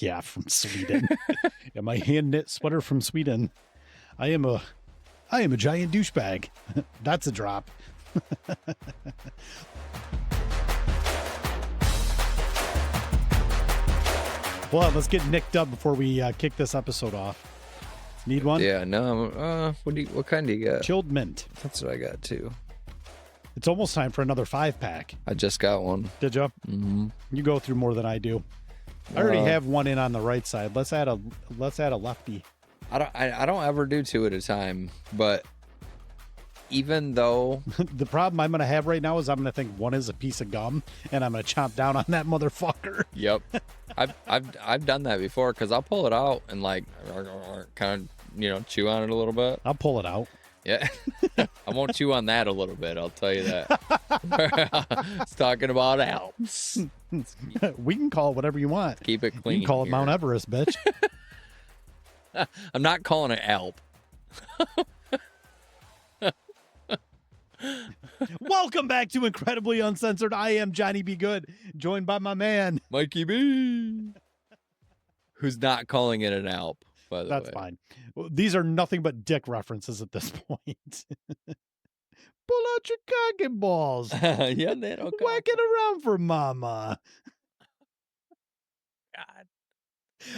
Yeah, from Sweden. Yeah, my hand knit sweater from Sweden. I am a giant douchebag. That's a drop. Well, let's get nicked up before we kick this episode off. Need one? Yeah, no. What kind do you got? Chilled mint. That's what I got too. It's almost time for another 5-pack. I just got one. Did you? Mm-hmm. You go through more than I do. I already have one in on the right side. Let's add a lefty. I don't ever do two at a time, but even though The problem I'm gonna have right now is I'm gonna think one is a piece of gum and I'm gonna chomp down on that motherfucker. Yep. I've done that before because I'll pull it out and like kind of chew on it a little bit. I'll pull it out. Yeah. I won't chew on that a little bit, I'll tell you that. It's talking about Alps. We can call it whatever you want. Keep it clean. You can call it Mount Everest, bitch. I'm not calling it Alp. Welcome back to Incredibly Uncensored. I am Johnny B. Good, joined by my man Mikey B. Who's not calling it an Alp, by the way. That's fine. These are nothing but dick references at this point. Pull out your cock and balls. Yeah, they don't Whack it around for mama. God.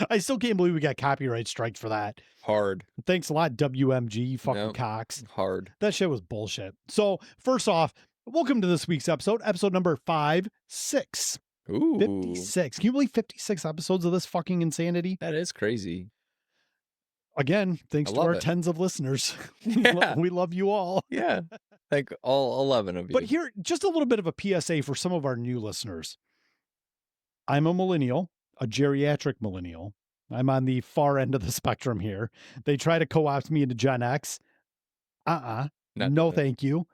I still can't believe we got copyright strikes for that. Hard. Thanks a lot, WMG, you fucking Nope. cocks. Hard. That shit was bullshit. So, first off, welcome to this week's episode number 56. Ooh. 56. Can you believe 56 episodes of this fucking insanity? That is crazy. Again, thanks I to love our it. tens of listeners. Yeah. We love you all. Yeah. Like all 11 of you. But here, just a little bit of a PSA for some of our new listeners. I'm a millennial, a geriatric millennial. I'm on the far end of the spectrum here. They try to co-opt me into Gen X. Not No, that. thank you.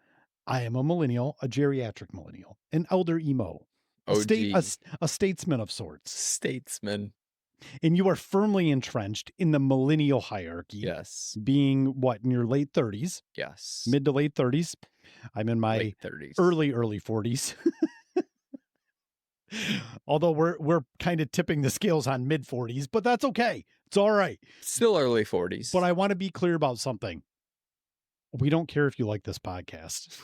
I am a millennial, a geriatric millennial, an elder emo, OG. a statesman of sorts. Statesman. And you are firmly entrenched in the millennial hierarchy. Yes. Being what, in your late 30s, Yes. mid to late 30s. I'm in my late 30s. early 40s. Although we're kind of tipping the scales on mid 40s, but that's okay. It's all right. Still early 40s. But I want to be clear about something. We don't care if you like this podcast.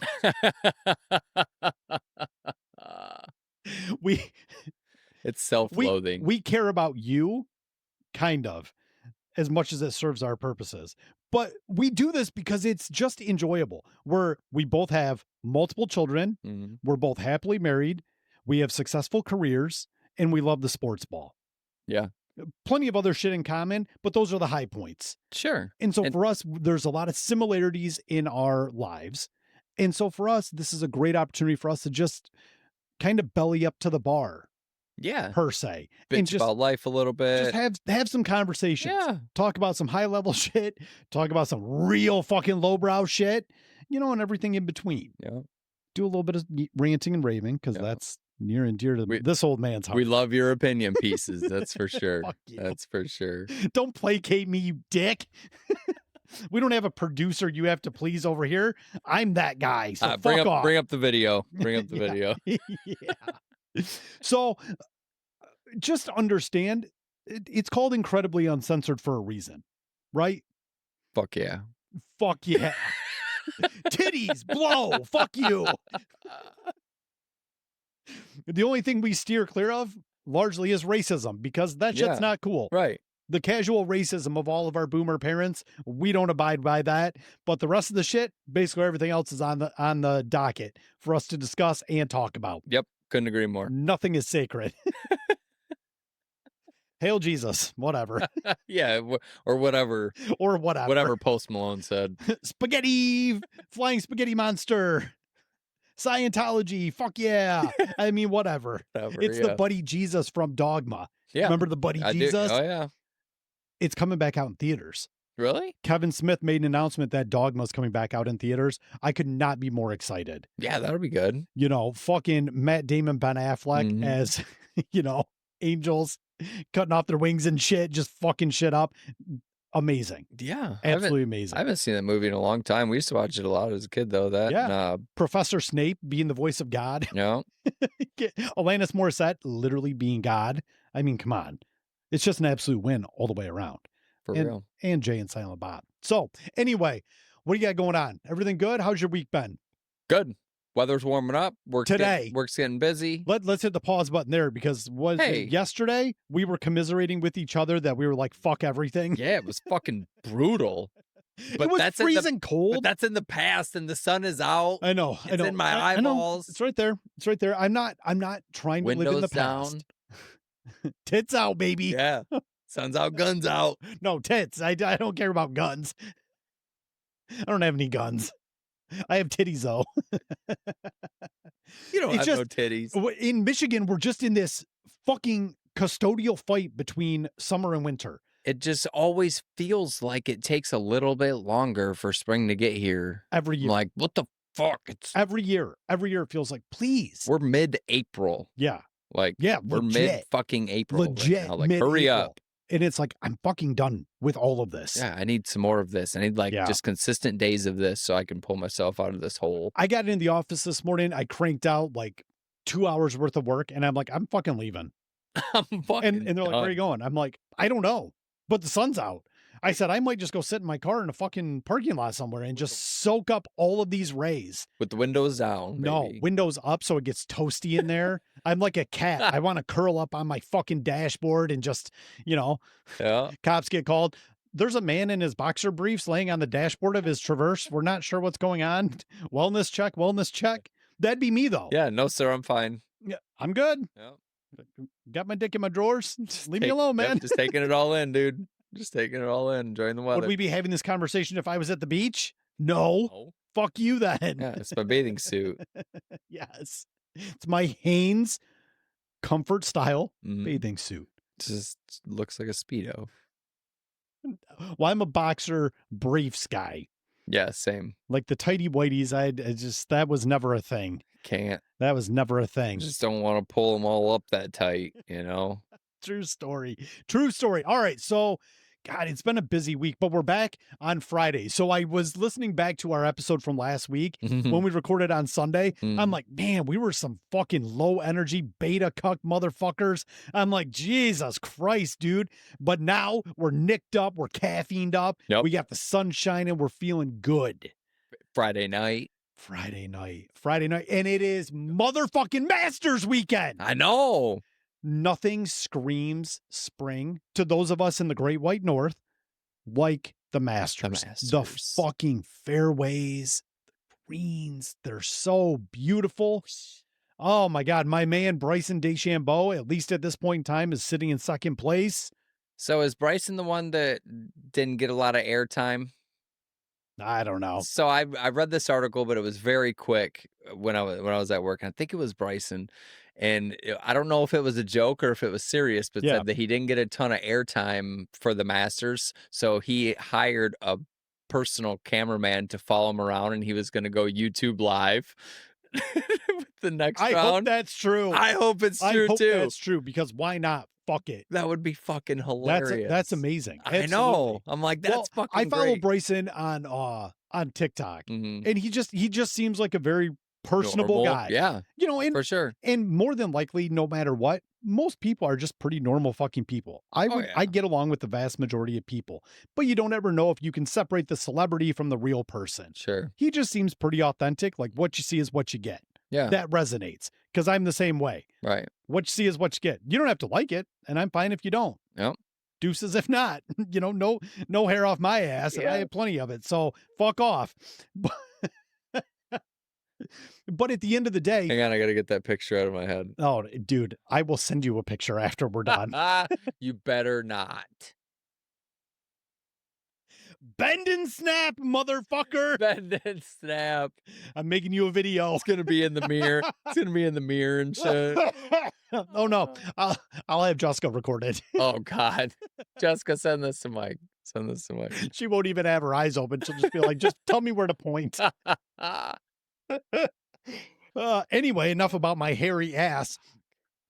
It's self-loathing. We care about you, kind of, as much as it serves our purposes. But we do this because it's just enjoyable. We both have multiple children. Mm-hmm. We're both happily married. We have successful careers, and we love the sports ball. Yeah. Plenty of other shit in common, but those are the high points. Sure. And so for us, there's a lot of similarities in our lives. And so for us, this is a great opportunity for us to just kind of belly up to the bar, Yeah. per se. Bitch and just about life a little bit. Just have some conversations. Yeah. Talk about some high level shit. Talk about some real fucking lowbrow shit, and everything in between. Yeah. Do a little bit of ranting and raving because that's near and dear to this old man's heart. We love your opinion pieces. That's for sure. Fuck you. That's for sure. Don't placate me, you dick. We don't have a producer you have to please over here. I'm that guy. So bring fuck off. Bring up the video. Bring up the video. Yeah. So just understand it's called Incredibly Uncensored for a reason, right? Fuck yeah. Fuck yeah. Titties, blow, fuck you. The only thing we steer clear of largely is racism because that shit's not cool. Right. The casual racism of all of our boomer parents, we don't abide by that. But the rest of the shit, basically everything else is on the docket for us to discuss and talk about. Yep. Couldn't agree more. Nothing is sacred. Hail Jesus, whatever. Yeah, or whatever. Or whatever. Whatever Post Malone said. Spaghetti, flying spaghetti monster. Scientology, fuck yeah. I mean, whatever. It's the Buddy Jesus from Dogma. Yeah. Remember the Buddy I Jesus? Do. Oh, yeah. It's coming back out in theaters. Really? Kevin Smith made an announcement that Dogma's coming back out in theaters. I could not be more excited. Yeah, that'll be good. Fucking Matt Damon, Ben Affleck as, angels cutting off their wings and shit, just fucking shit up. Amazing. Yeah. Absolutely amazing. I haven't seen that movie in a long time. We used to watch it a lot as a kid, though. Professor Snape being the voice of God. Yeah. Alanis Morissette literally being God. I mean, come on. It's just an absolute win all the way around. For And real. and Jay and Silent Bob. So anyway, what do you got going on? Everything good? How's your week been? Good. Weather's warming up. Today, Work's getting busy. let's hit the pause button there because was it Hey. yesterday we were commiserating with each other that we were like, fuck everything. Yeah, it was fucking brutal. It was freezing But cold. that's in the past and the sun is out. I know. It's in my eyeballs. It's right there. It's right there. I'm not trying to live in the Windows past. down. Tits out, baby. Yeah. Sun's out, guns out. No, tits. I don't care about guns. I don't have any guns. I have titties though. You don't It's have no just- titties. In Michigan, we're just in this fucking custodial fight between summer and winter. It just always feels like it takes a little bit longer for spring to get here. Every I'm year. like, what the fuck? Every year it feels like, please. We're mid-April. Yeah. Like, Yeah. we're legit. mid-fucking April. Legit. Right now. Like, hurry up. And it's like, I'm fucking done with all of this. Yeah, I need some more of this. I need just consistent days of this so I can pull myself out of this hole. I got in the office this morning. I cranked out like 2 hours worth of work and I'm like, I'm fucking leaving. I'm fucking And they're like, where are you going? I'm like, I don't know, but the sun's out. I said, I might just go sit in my car in a fucking parking lot somewhere and just soak up all of these rays. with the windows down. No, Baby. windows up so it gets toasty in there. I'm like a cat. I want to curl up on my fucking dashboard and just, Yeah. cops get called. There's a man in his boxer briefs laying on the dashboard of his Traverse. We're not sure what's going on. Wellness check. That'd be me though. Yeah, no, sir, I'm fine. Yeah, I'm good. Yeah. Got my dick in my drawers. Just leave me alone, man. Just taking it all in, dude. Just taking it all in, enjoying the weather. Would we be having this conversation if I was at the beach? No. No. Fuck you then. Yeah, it's my bathing suit. Yes. It's my Hanes comfort style Mhm. bathing suit. Just looks like a Speedo. Well, I'm a boxer briefs guy. Yeah, same. Like the tighty whities, that was never a thing. Can't. That was never a thing. Just don't want to pull them all up that tight, you know? True story. True story. All right. So, God, it's been a busy week, but we're back on Friday. So I was listening back to our episode from last week when we recorded on Sunday. I'm like, man, we were some fucking low energy beta cuck motherfuckers. I'm like, Jesus Christ, dude. But now we're nicked up. We're caffeined up. Yep. We got the sun shining. We're feeling good. Friday night. Friday night. And it is motherfucking Masters weekend. I know. Nothing screams spring to those of us in the Great White North like the Masters. The fucking fairways, the greens, they're so beautiful. Oh my God. My man, Bryson DeChambeau, at least at this point in time, is sitting in second place. So is Bryson the one that didn't get a lot of airtime? I don't know. So I read this article, but it was very quick when I was at work. I think it was Bryson, and I don't know if it was a joke or if it was serious, but said that he didn't get a ton of airtime for the Masters, so he hired a personal cameraman to follow him around, and he was going to go YouTube live with the next round. I hope that's true. I hope it's true too. That's true because why not? Fuck it. That would be fucking hilarious. That's amazing. I know. I'm like, that's fucking I follow great. Bryson on TikTok, Mhm. and he just seems like a very personable guy. Yeah, and for sure. And more than likely, no matter what, most people are just pretty normal fucking people. I get along with the vast majority of people, but you don't ever know if you can separate the celebrity from the real person. Sure. He just seems pretty authentic. Like what you see is what you get. Yeah. That resonates because I'm the same way. Right. What you see is what you get. You don't have to like it, and I'm fine if you don't. Yep. Deuces if not. No hair off my ass, and I have plenty of it. So fuck off. But at the end of the day, Hang on, I gotta get that picture out of my head. oh, dude, I will send you a picture after we're done. You better not. Bend and snap, motherfucker. Bend and snap. I'm making you a video. It's gonna be in the mirror. It's gonna be in the mirror and shit. Oh no, I'll have Jessica record it. Oh God, Jessica, send this to Mike. Send this to Mike. She won't even have her eyes open. She'll just be like, just tell me where to point. Anyway, enough about my hairy ass.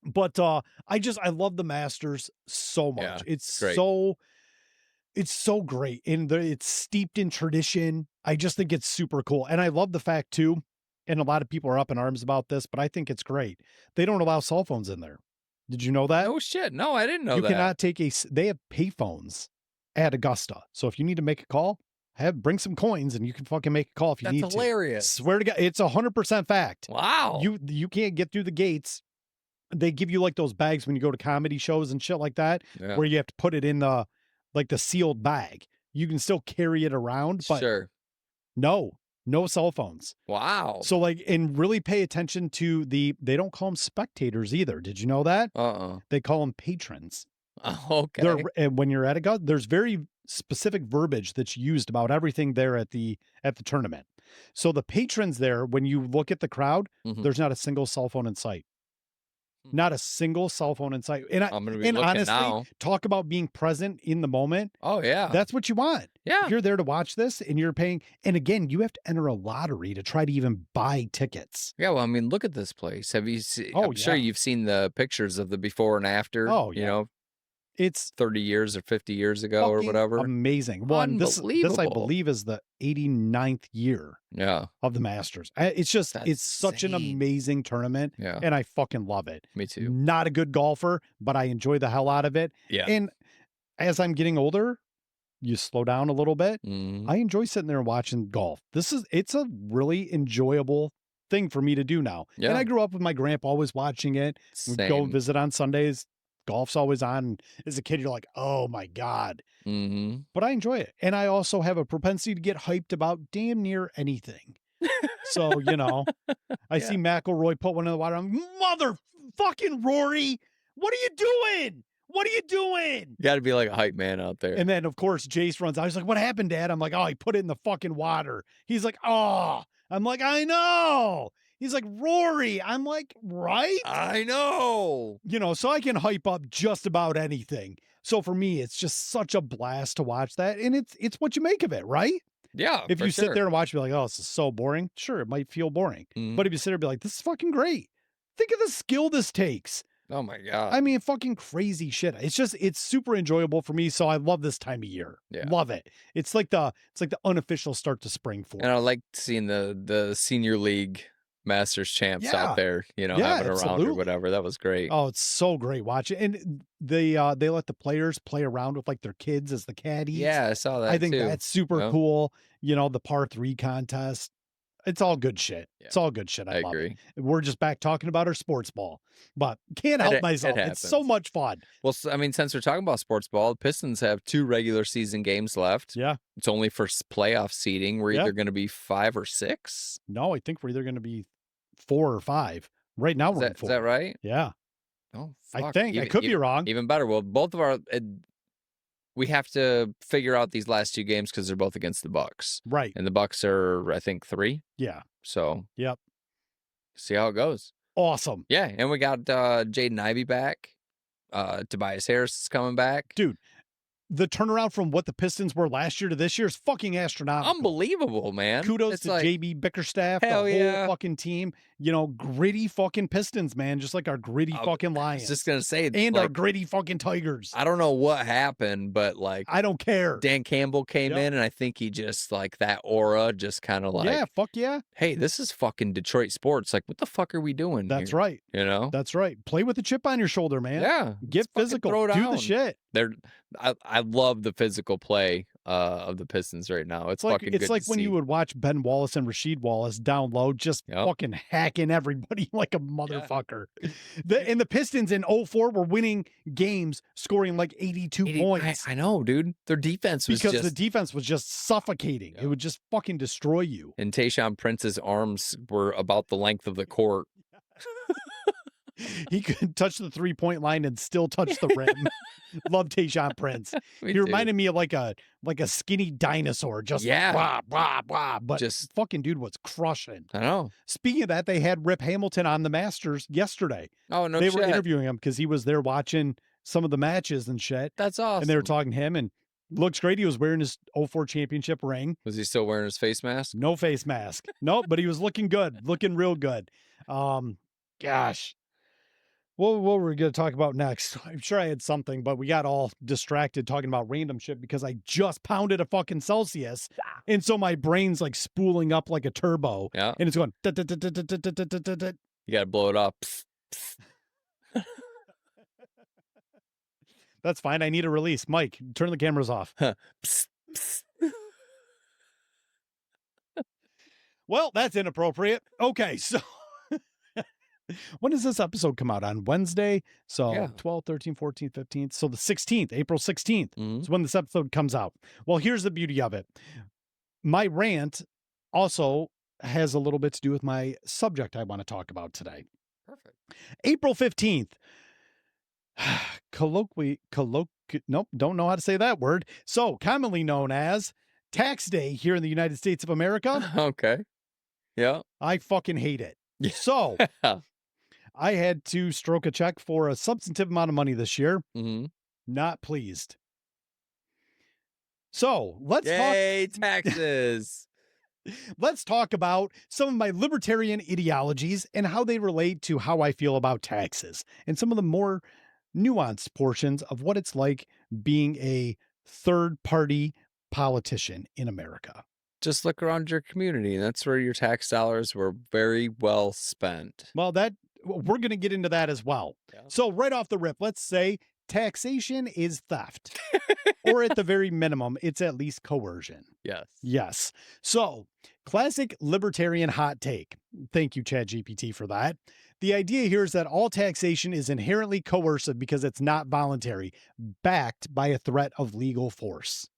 But I love the Masters so much. Yeah, it's great. it's so great. And it's steeped in tradition. I just think it's super cool. And I love the fact too, and a lot of people are up in arms about this, but I think it's great. They don't allow cell phones in there. Did you know that? No shit. No, I didn't know You that. cannot take they have payphones at Augusta. So if you need to make a call, bring some coins and you can fucking make a call if you That's need hilarious. to. Swear to God, it's 100% fact. Wow. You can't get through the gates. They give you like those bags when you go to comedy shows and shit like that, where you have to put it in the sealed bag. You can still carry it around, but sure. no cell phones. Wow. So and really pay attention to they don't call them spectators either. Did you know that? They call them patrons. Okay. And when you're at there's very specific verbiage that's used about everything there at the tournament. So the patrons there, when you look at the crowd, there's not a single cell phone in sight. Not a single cell phone in sight. And I'm gonna be looking honestly, now. talk about being present in the moment. Oh yeah. That's what you want. Yeah. If you're there to watch this and you're paying, and again, you have to enter a lottery to try to even buy tickets. Yeah, well, I mean, look at this place. Have you seen? Oh, I'm sure you've seen the pictures of the before and after. Oh, yeah. You know, it's 30 years or 50 years ago or whatever. Amazing. One, this I believe is the 89th year of the Masters. It's just, it's such an amazing tournament. Yeah. And I fucking love it. Me too. Not a good golfer, but I enjoy the hell out of it. Yeah. And as I'm getting older, you slow down a little bit. I enjoy sitting there and watching golf. It's a really enjoyable thing for me to do now. Yeah. And I grew up with my grandpa always watching it. We'd go visit on Sundays. Golf's always on. As a kid, you're like, oh my God. But I enjoy it. And I also have a propensity to get hyped about damn near anything. So, I see McIlroy put one in the water. I'm, motherfucking Rory, what are you doing? What are you doing? You got to be like a hype man out there. And then, of course, Jace runs out. He's like, what happened, Dad? I'm like, oh, he put it in the fucking water. He's like, oh. I'm like, I know. He's like, Rory. I'm like, right? I know. So I can hype up just about anything. So for me, it's just such a blast to watch that. And it's what you make of it, right? Yeah. If you sit there and watch, be like, oh, this is so boring. Sure, it might feel boring. But if you sit there and be like, this is fucking great. Think of the skill this takes. Oh my God. I mean, fucking crazy shit. It's super enjoyable for me. So I love this time of year. Yeah. Love it. It's like the unofficial start to spring for And I like seeing the senior league Masters champs out there, having a round or whatever. That was great. Oh, it's so great watching. And they let the players play around with like their kids as the caddies. Yeah, I saw that. I think that's super cool. The par 3 contest. It's all good shit. Yeah. It's all good shit. I love agree. It. We're just back talking about our sports ball, but can't help myself. It's so much fun. Well, I mean, since we're talking about sports ball, the Pistons have 2 regular season games left. Yeah. It's only for playoff seeding. We're either going to be 5 or 6. No, I think we're either going to be 4 or 5. Right now we're in 4. Is that right? Yeah. Oh, fuck. I think. I could be wrong. Even better. Well, both of our... we have to figure out these last 2 games because they're both against the Bucks. Right. And the Bucks are, I think, 3. Yeah. So. Yep. See how it goes. Awesome. Yeah. And we got Jaden Ivey back. Tobias Harris is coming back. Dude. The turnaround from what the Pistons were last year to this year is fucking astronomical. Unbelievable, man. Kudos to JB Bickerstaff, the whole fucking team. Gritty fucking Pistons, man. Just like our gritty fucking Lions. I was just going to say. And our gritty fucking Tigers. I don't know what happened, but I don't care. Dan Campbell came in, and I think he just that aura just kind of yeah, fuck yeah. Hey, this is fucking Detroit sports. Like, what the fuck are we doing? That's here? right. That's right. Play with a chip on your shoulder, man. Yeah. Get physical. Do the shit. I love the physical play of the Pistons right now. It's fucking good. It's like when you would watch Ben Wallace and Rasheed Wallace down low, just fucking hacking everybody like a motherfucker. And the Pistons in 04 were winning games, scoring like 82 points. I know, dude. Their defense was the defense was just suffocating. It would just fucking destroy you. And Tayshaun Prince's arms were about the length of the court. He could touch the 3-point line and still touch the rim. Love Tayshaun Prince. He reminded me of like a skinny dinosaur. Just blah, blah, blah. But just fucking dude was crushing. I know. Speaking of that, they had Rip Hamilton on the Masters yesterday. Oh, no They were interviewing him because he was there watching some of the matches and shit. That's awesome. And they were talking to him and looks great. He was wearing his 04 championship ring. Was he still wearing his face mask? No face mask. Nope, but he was looking good. Looking real good. Gosh. What were we going to talk about next? I'm sure I had something, but we got all distracted talking about random shit because I just pounded a fucking Celsius. And so my brain's like spooling up like a turbo. Yeah. And it's going. You got to blow it up. That's fine. I need a release. Mike, turn the cameras off. Psst, psst. Well, that's inappropriate. Okay, so when does this episode come out? On Wednesday? So Yeah. 12, 13, 14, 15. So the 16th, April 16th Mhm. is when this episode comes out. Well, here's the beauty of it. My rant also has a little bit to do with my subject I want to talk about today. Perfect. April 15th. Nope, don't know how to say that word. So commonly known as Tax Day here in the United States of America. Okay. Yeah. I fucking hate it. Yeah. So I had to stroke a check for a substantive amount of money this year. Mhm. Not pleased. So Yay, taxes. let's talk about some of my libertarian ideologies and how they relate to how I feel about taxes and some of the more nuanced portions of what it's like being a third party politician in America. Just look around your community, and that's where your tax dollars were very well spent. Well, we're going to get into that as well. Yeah. So right off the rip, let's say taxation is theft, or at the very minimum, it's at least coercion. Yes. Yes. So classic libertarian hot take. Thank you, ChatGPT, for that. The idea here is that all taxation is inherently coercive because it's not voluntary, backed by a threat of legal force.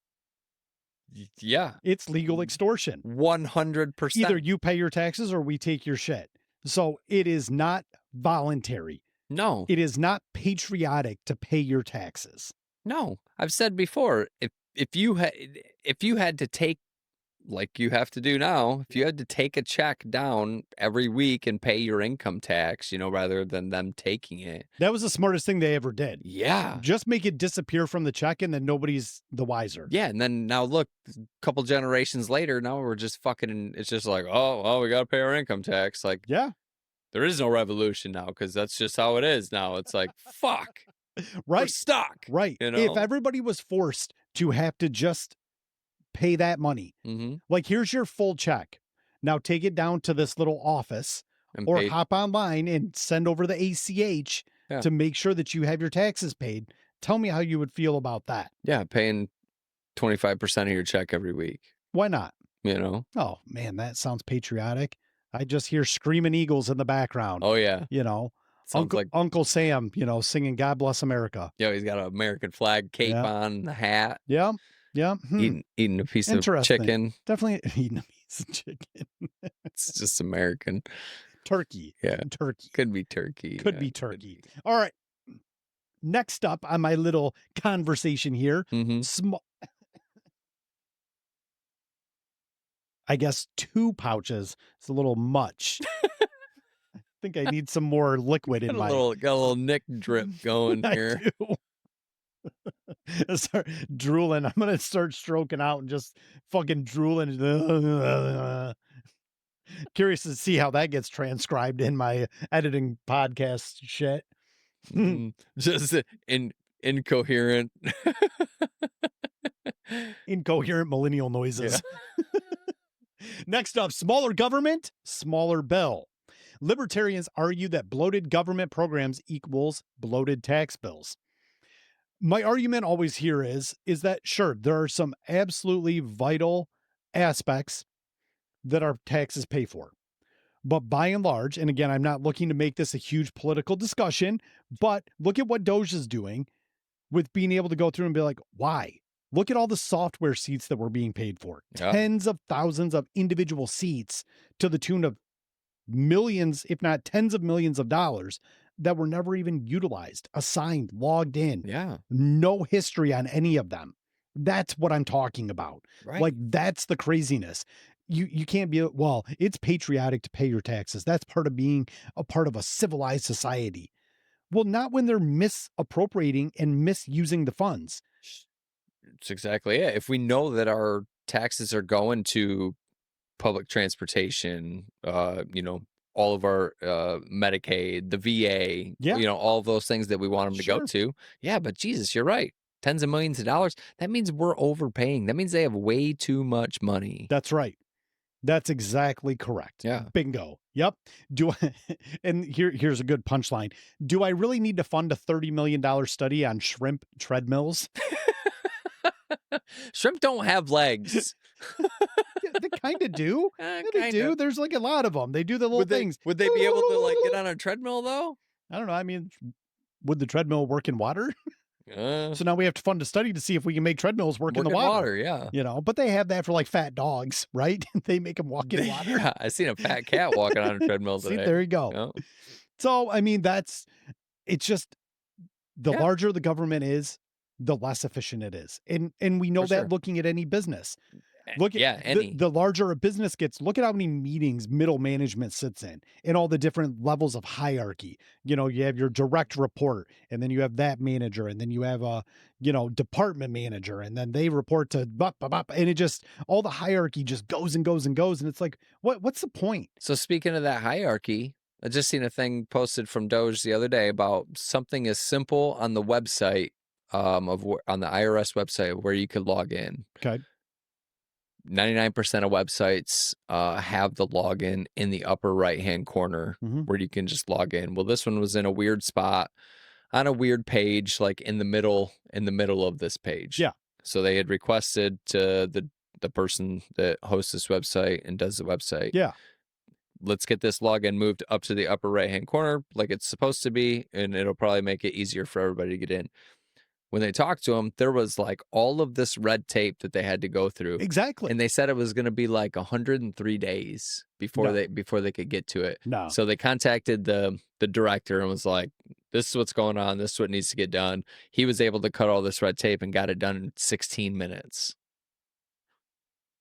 Yeah. It's legal extortion. 100%. Either you pay your taxes or we take your shit. So it is not voluntary. No. It is not patriotic to pay your taxes. No. I've said before, if you had to take, like you have to do now, if you had to take a check down every week and pay your income tax, rather than them taking it. That was the smartest thing they ever did. Yeah. Just make it disappear from the check and then nobody's the wiser. Yeah. And then now look, a couple generations later, now we're just fucking, it's just like, oh, we got to pay our income tax. Like, yeah, there is no revolution now because that's just how it is now. It's like, fuck. Right. We're stuck. Right. If everybody was forced to have to just pay that money, like here's your full check. Now take it down to this little office or hop online and send over the ACH to make sure that you have your taxes paid. Tell me how you would feel about that. Yeah, paying 25% of your check every week. Why not? Oh, man, that sounds patriotic. I just hear screaming eagles in the background. Oh, yeah. Uncle Sam, singing God Bless America. Yeah, he's got an American flag cape on, the hat. Yeah. Yeah. Eating a piece of chicken. Definitely eating a piece of chicken. It's just American. Turkey. Yeah. Turkey. Could be turkey. Could be turkey. All right. Next up on my little conversation here, I guess 2 pouches. It's a little much. I think I need some more liquid in my... Got a little Nick drip going here. I do. I start drooling. I'm going to start stroking out and just fucking drooling. Curious to see how that gets transcribed in my editing podcast shit. Just incoherent. Incoherent millennial noises. Yeah. Next up, smaller government, smaller bill. Libertarians argue that bloated government programs equals bloated tax bills. My argument always here is that, sure, there are some absolutely vital aspects that our taxes pay for. But by and large, and again, I'm not looking to make this a huge political discussion, but look at what Doge is doing with being able to go through and be like, why? Look at all the software seats that we're being paid for. Yeah. Tens of thousands of individual seats to the tune of millions, if not tens of millions of dollars that were never even utilized, assigned, logged in. Yeah. No history on any of them. That's what I'm talking about. Right. Like, that's the craziness. You can't be, well, it's patriotic to pay your taxes. That's part of being a part of a civilized society. Well, not when they're misappropriating and misusing the funds. It's exactly it. If we know that our taxes are going to public transportation, all of our Medicaid, the VA, all of those things that we want them to go to. Yeah, but Jesus, you're right. Tens of millions of dollars. That means we're overpaying. That means they have way too much money. That's right. That's exactly correct. Yeah. Bingo. Yep. Do I, and here's a good punchline. Do I really need to fund a $30 million study on shrimp treadmills? Shrimp don't have legs. Yeah, they kind of do. Yeah, they Kind do. of. There's like a lot of them. They do the little things. Would they be able to like get on a treadmill though? I don't know. I mean, would the treadmill work in water? Uh, So now we have to fund a study to see if we can make treadmills work in the work in water. water, yeah. But they have that for like fat dogs, right? They make them walk in water. Yeah, I seen a fat cat walking on a treadmill See, today. there you go. Yeah. So, I mean, it's just the Yeah. larger the government is, the less efficient it is. And we know For that sure. looking at any business. Look at Yeah, any. the larger a business gets, look at how many meetings middle management sits in and all the different levels of hierarchy. You have your direct report, and then you have that manager, and then you have a, department manager, and then they report to and it just, all the hierarchy just goes and goes and goes. And it's like, what's the point? So speaking of that hierarchy, I just seen a thing posted from Doge the other day about something as simple on the website on the IRS website where you could log in. Okay. 99% of websites have the login in the upper right-hand corner Mhm. where you can just log in. Well, this one was in a weird spot on a weird page, like in the middle of this page. Yeah. So they had requested to the person that hosts this website and does the website, Yeah. let's get this login moved up to the upper right-hand corner like it's supposed to be, and it'll probably make it easier for everybody to get in. When they talked to him, there was like all of this red tape that they had to go through. Exactly. And they said it was going to be like 103 days before No. they could get to it. No. So they contacted the director and was like, this is what's going on. This is what needs to get done. He was able to cut all this red tape and got it done in 16 minutes.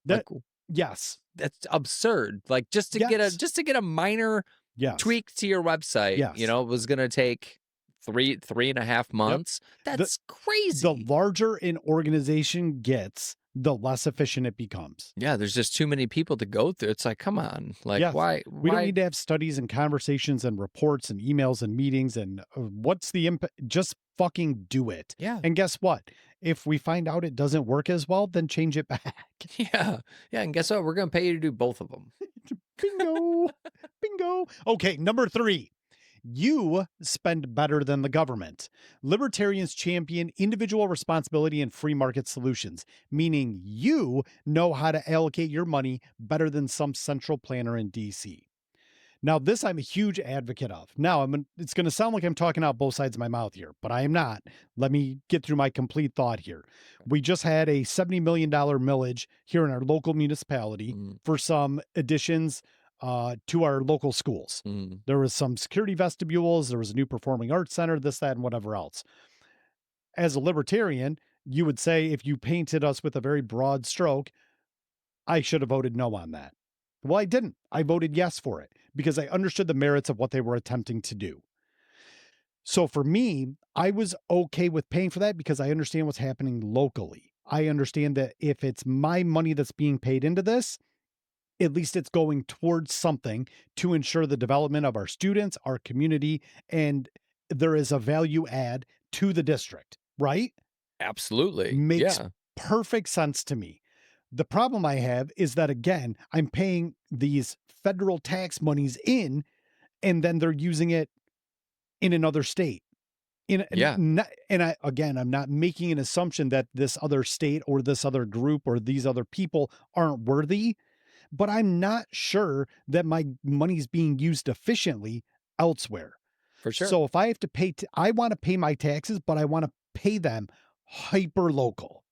That, Like, yes. that's absurd. Like just to Yes. get a minor Yes. tweak to your website, Yes. it was going to take 3.5 months. That's crazy. The larger an organization gets, the less efficient it becomes. Yeah, there's just too many people to go through. It's like, come on. Like, Yes. why? We don't need to have studies and conversations and reports and emails and meetings and what's the impact? Just fucking do it. Yeah. And guess what? If we find out it doesn't work as well, then change it back. Yeah. Yeah. And guess what? We're going to pay you to do both of them. Bingo. Bingo. Okay, number 3. You spend better than the government. Libertarians champion individual responsibility and free market solutions, meaning you know how to allocate your money better than some central planner in DC. Now, this I'm a huge advocate of. Now, it's going to sound like I'm talking out both sides of my mouth here, but I am not. Let me get through my complete thought here. We just had a $70 million millage here in our local municipality for some additions to our local schools. There was some security vestibules. There was a new performing arts center, this, that, and whatever else. As a libertarian, you would say if you painted us with a very broad stroke, I should have voted no on that. Well, I didn't. I voted yes for it because I understood the merits of what they were attempting to do. So for me, I was okay with paying for that because I understand what's happening locally. I understand that if it's my money that's being paid into this, at least it's going towards something to ensure the development of our students, our community, and there is a value add to the district, right? Absolutely. Makes Yeah. perfect sense to me. The problem I have is that, again, I'm paying these federal tax monies in, and then they're using it in another state. Yeah. I'm not making an assumption that this other state or this other group or these other people aren't worthy, but I'm not sure that my money's being used efficiently elsewhere. For sure. So if I have to pay, I want to pay my taxes, but I want to pay them hyper local,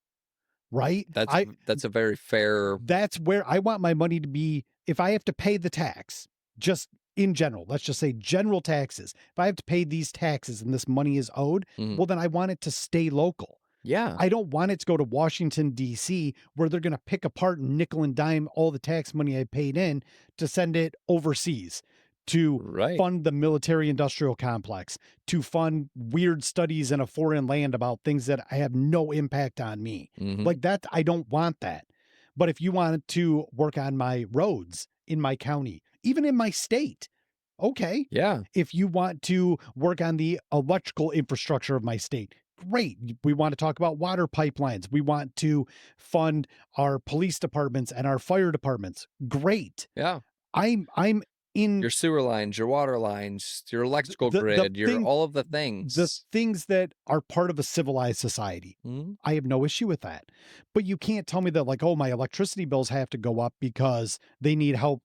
right? That's a very fair. That's where I want my money to be. If I have to pay the tax, just in general, let's just say general taxes. If I have to pay these taxes and this money is owed, well, then I want it to stay local. Yeah. I don't want it to go to Washington, D.C., where they're going to pick apart and nickel and dime all the tax money I paid in to send it overseas to fund the military industrial complex, to fund weird studies in a foreign land about things that have no impact on me. Like that, I don't want that. But if you wanted to work on my roads in my county, even in my state, okay. Yeah. If you want to work on the electrical infrastructure of my state, Great. We want to talk about water pipelines. We want to fund our police departments and our fire departments. Great. Yeah. I'm in Your sewer lines, your water lines, your electrical the grid, your thing all of the the things. things that are part of a civilized society. Mhm. I have no issue with that. But you can't tell me that, like, oh, my electricity bills have to go up because they need help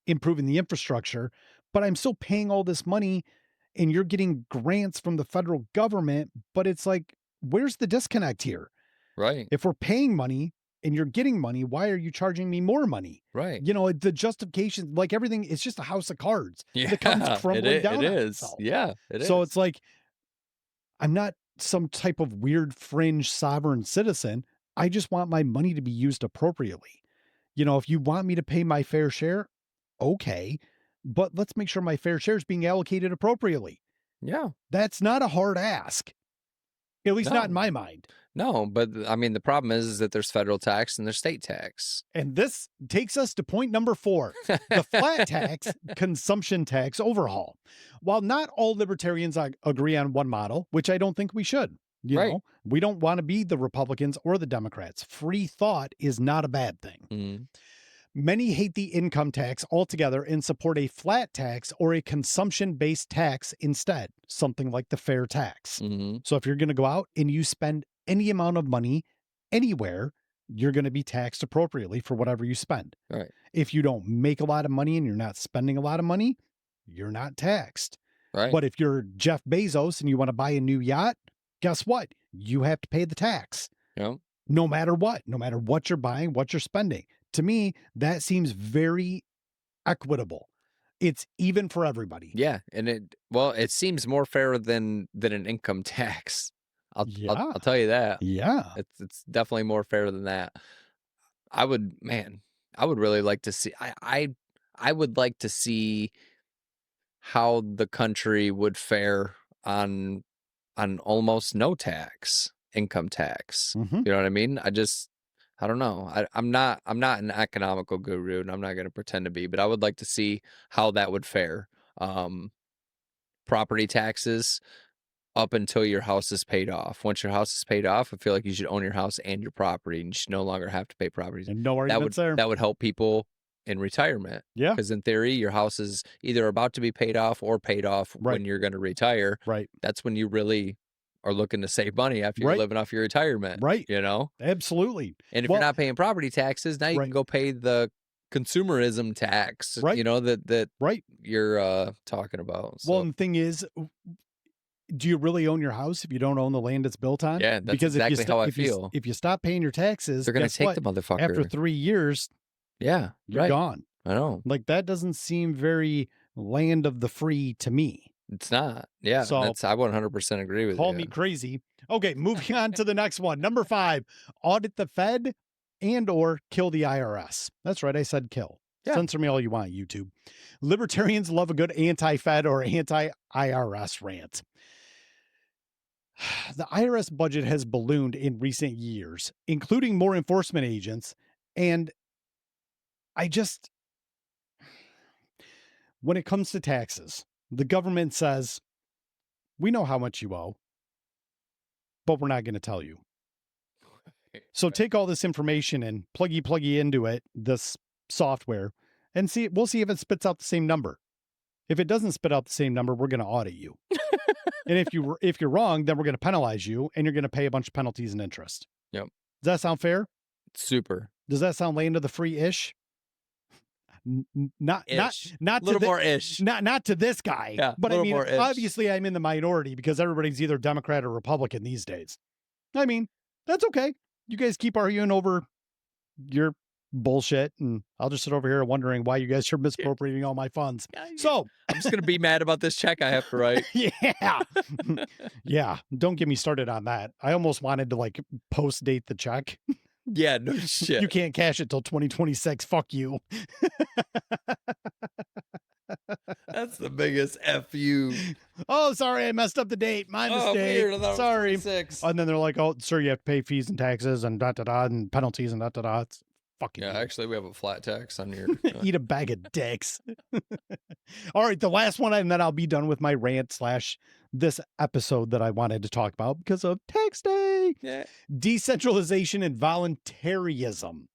improving the infrastructure, but I'm still paying all this money and you're getting grants from the federal government. But it's like, where's the disconnect here? Right. If we're paying money and you're getting money, why are you charging me more money? Right. You know, the justification, like everything, is just a house of cards Yeah. that comes crumbling down It on is. itself. Yeah, it So is. it's like, I'm not some type of weird fringe sovereign citizen. I just want my money to be used appropriately. You know, if you want me to pay my fair share, okay, but let's make sure my fair share is being allocated appropriately. Yeah. That's not a hard ask, at least not in No. my mind. No, but I mean, the problem is that there's federal tax and there's state tax. And this takes us to point number 4, the flat tax consumption tax overhaul. While not all libertarians agree on one model, which I don't think we should, you Right. know, we don't want to be the Republicans or the Democrats. Free thought is not a bad thing. Mhm. Many hate the income tax altogether and support a flat tax or a consumption based tax instead, something like the fair tax. Mhm. So if you're going to go out and you spend any amount of money anywhere, you're going to be taxed appropriately for whatever you spend. Right. If you don't make a lot of money and you're not spending a lot of money, you're not taxed. Right. But if you're Jeff Bezos and you want to buy a new yacht, guess what? You have to pay the tax. Yeah. No matter what you're buying, what you're spending. To me, that seems very equitable. It's even for everybody. Yeah, and it seems more fair than an income tax. I'll Yeah. tell you that. Yeah. It's definitely more fair than that. I would really like to see I would like to see how the country would fare on almost no tax, income tax. Mhm. You know what I mean? I don't know. I'm not an economical guru, and I'm not going to pretend to be, but I would like to see how that would fare. Property taxes up until your house is paid off. Once your house is paid off, I feel like you should own your house and your property, and you should no longer have to pay property. And no arguments there. That would help people in retirement. Yeah. Because in theory, your house is either about to be paid off or paid off Right. when you're going to retire. Right. That's when you really are looking to save money after you're Right. living off your retirement. Right. You know? Absolutely. And if you're not paying property taxes, now you Right. can go pay the consumerism tax, Right. you know, that Right. you're talking about. So. Well, and the thing is, do you really own your house if you don't own the land it's built on? Yeah, that's because exactly how I feel. If you stop paying your taxes, They're going to guess take what? the motherfucker. After 3 years, yeah, you're gone. I know. Like, that doesn't seem very land of the free to me. It's not. Yeah, So I 100% agree with you. Call me crazy. Okay, moving on to the next one. Number 5, audit the Fed and or kill the IRS. That's right, I said kill. Yeah. Censor me all you want, YouTube. Libertarians love a good anti-Fed or anti-IRS rant. The IRS budget has ballooned in recent years, including more enforcement agents. And when it comes to taxes, the government says, we know how much you owe, but we're not going to tell you. So take all this information and pluggy into it, this software, and we'll see if it spits out the same number. If it doesn't spit out the same number, we're going to audit you. And if you're wrong, then we're going to penalize you and you're going to pay a bunch of penalties and interest. Yep. Does that sound fair? Super. Does that sound land of the free-ish? Not little more ish. Not to this guy. Yeah, but I mean, more ish. obviously I'm in the minority because everybody's either Democrat or Republican these days. I mean, that's okay. You guys keep arguing over your bullshit, and I'll just sit over here wondering why you guys are misappropriating all my funds. So I'm just gonna be mad about this check I have to write. Yeah. Yeah. Don't get me started on that. I almost wanted to like post date the check. Yeah, no shit. You can't cash it till 2026. Fuck you. That's the biggest FU. Oh, sorry, I messed up the date. My mistake. Weird. I thought it was Sorry. 26. And then they're like, oh, sir, you have to pay fees and taxes and and penalties and fucking Yeah, you. actually, we have a flat tax on your. Eat a bag of dicks. All right, the last one, and then I'll be done with my rant slash this episode that I wanted to talk about because of tax day. Yeah. Decentralization and voluntarism.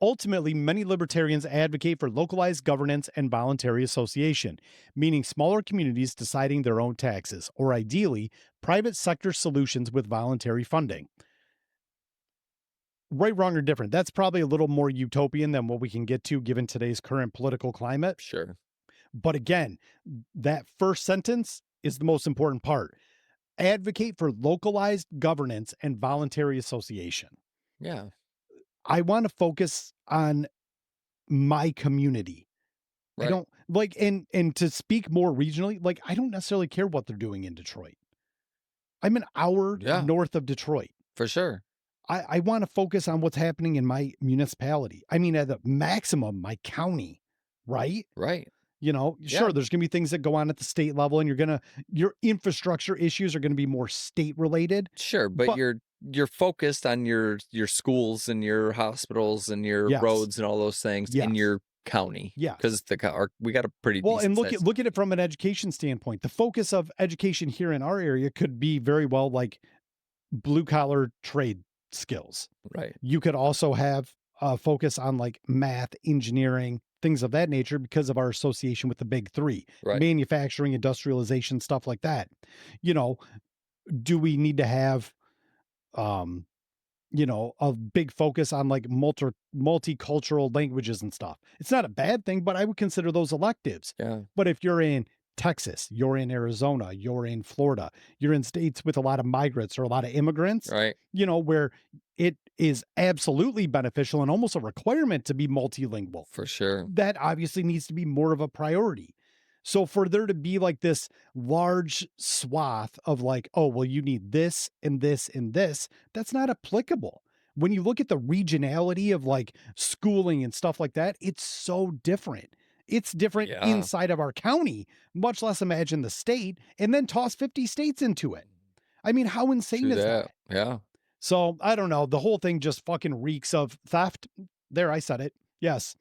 Ultimately, many libertarians advocate for localized governance and voluntary association, meaning smaller communities deciding their own taxes, or ideally, private sector solutions with voluntary funding. Right, wrong, or different. That's probably a little more utopian than what we can get to given today's current political climate. Sure. But again, that first sentence is the most important part. Advocate for localized governance and voluntary association. Yeah. I want to focus on my community. I Right. don't like, and to speak more regionally, like I don't necessarily care what they're doing in Detroit. I'm an hour Yeah. north of Detroit. For sure. I want to focus on what's happening in my municipality. I mean, at the maximum, my county, right? Right. You know, sure, Yeah. there's going to be things that go on at the state level, and your infrastructure issues are going to be more state related. Sure, but But you're focused on your schools and your hospitals and your yes, roads and all those things in yes, your county. yes. Because we got a pretty Well, and decent size. look at it from an education standpoint. The focus of education here in our area could be very well like blue collar trade skills. Right. You could also have a focus on like math, engineering, things of that nature because of our association with the big three, Right. manufacturing, industrialization, stuff like that. You know, do we need to have, um, a big focus on like multicultural languages and stuff? It's not a bad thing, but I would consider those electives. Yeah. But if you're in Texas, you're in Arizona, you're in Florida, you're in states with a lot of migrants or a lot of immigrants, Right. where it is absolutely beneficial and almost a requirement to be multilingual. For sure. That obviously needs to be more of a priority. So for there to be like this large swath of like, oh, well, you need this and this and this, that's not applicable. When you look at the regionality of like schooling and stuff like that, it's so different. It's different Yeah. inside of our county, much less imagine the state, and then toss 50 states into it. I mean, how insane True is that. that? Yeah. So I don't know. The whole thing just fucking reeks of theft. There, I said it. Yes.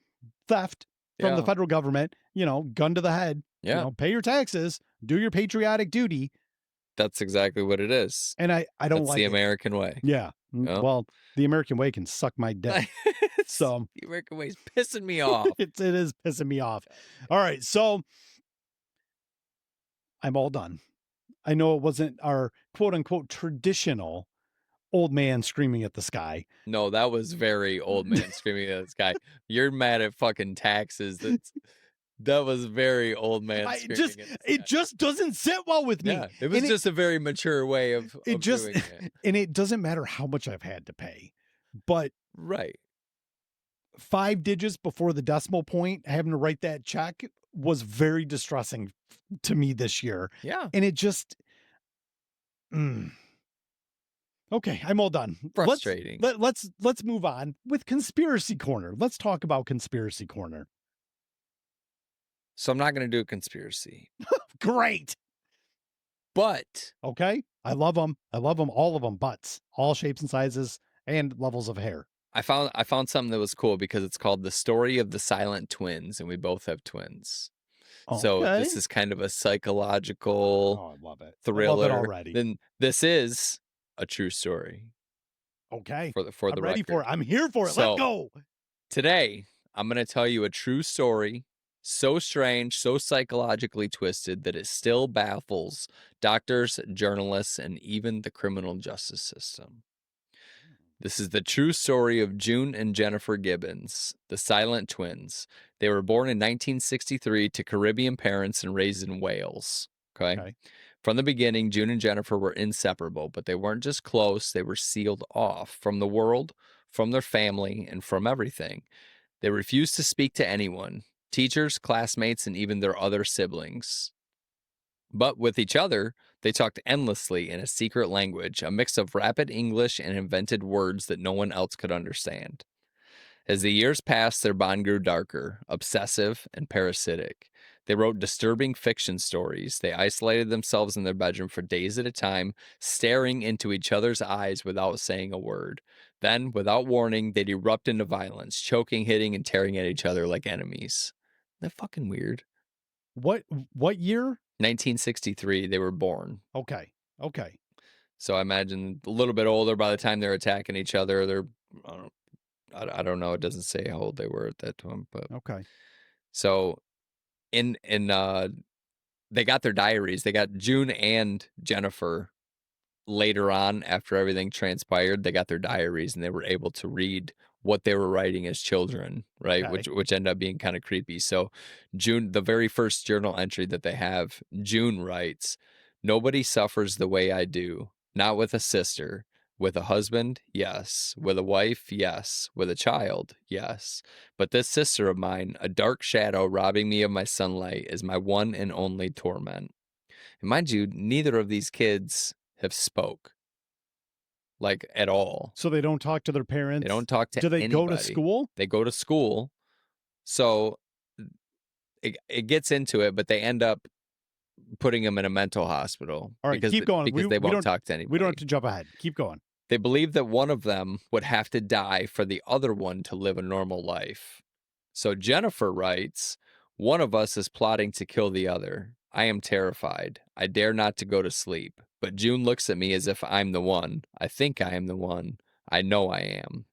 Theft from the Yeah. federal government, gun to the head, Yeah. pay your taxes, do your patriotic duty. That's exactly what it is. And I don't That's like the it. American way. Yeah. Yeah. Well, the American way can suck my dick. So the American way is pissing me off. it is pissing me off. All right. So I'm all done. I know it wasn't our quote unquote traditional old man screaming at the sky. No, that was very old man screaming at the sky. You're mad at fucking taxes. That was very old man screaming at the sky. It just doesn't sit well with me. Yeah, it was just a very mature way of doing it. And it doesn't matter how much I've had to pay, but Right. 5 digits before the decimal point, having to write that check was very distressing to me this year. Yeah. And it just, okay, I'm all done. Frustrating. Let's move on with Conspiracy Corner. Let's talk about Conspiracy Corner. So I'm not going to do a conspiracy. Great. But okay, I love them. All of them, butts, all shapes and sizes and levels of hair. I found something that was cool because it's called The Story of the Silent Twins, and we both have twins. Okay. So this is kind of a psychological I love it. thriller. I love it already. Then this is a true story. Okay. For the I'm ready record. for it. I'm here for it. So, let's go. Today, I'm going to tell you a true story, so strange, so psychologically twisted that it still baffles doctors, journalists, and even the criminal justice system. This is the true story of June and Jennifer Gibbons, the silent twins. They were born in 1963 to Caribbean parents and raised in Wales. Okay. From the beginning, June and Jennifer were inseparable, but they weren't just close, they were sealed off from the world, from their family, and from everything. They refused to speak to anyone, teachers, classmates, and even their other siblings. But with each other, they talked endlessly in a secret language, a mix of rapid English and invented words that no one else could understand. As the years passed, their bond grew darker, obsessive, and parasitic. They wrote disturbing fiction stories. They isolated themselves in their bedroom for days at a time, staring into each other's eyes without saying a word. Then, without warning, they'd erupt into violence, choking, hitting, and tearing at each other like enemies. Isn't that fucking weird? What year? 1963, they were born. Okay. Okay. So I imagine a little bit older by the time they're attacking each other. They're, I don't, I don't know. It doesn't say how old they were at that time, but Okay. so in they got their diaries. They got June and Jennifer later on after everything transpired. They got their diaries and they were able to read what they were writing as children, right? Okay. Which ended up being kind of creepy. So June, the very first journal entry that they have, June writes, "Nobody suffers the way I do. Not with a sister. With a husband, yes. With a wife, yes. With a child, yes. But this sister of mine, a dark shadow robbing me of my sunlight, is my one and only torment." And mind you, neither of these kids have spoke, like, at all. So they don't talk to their They parents? don't talk to Do they go to anybody. school? They go to school, so it gets into it, but they end up putting them in a mental hospital All right, keep going. because they won't talk to We don't have anybody. to jump ahead. Keep going. They believe that one of them would have to die for the other one to live a normal life. So Jennifer writes, "One of us is plotting to kill the other. I am terrified. I dare not to go to sleep. But June looks at me as if I'm the one. I think I am the one. I know I am."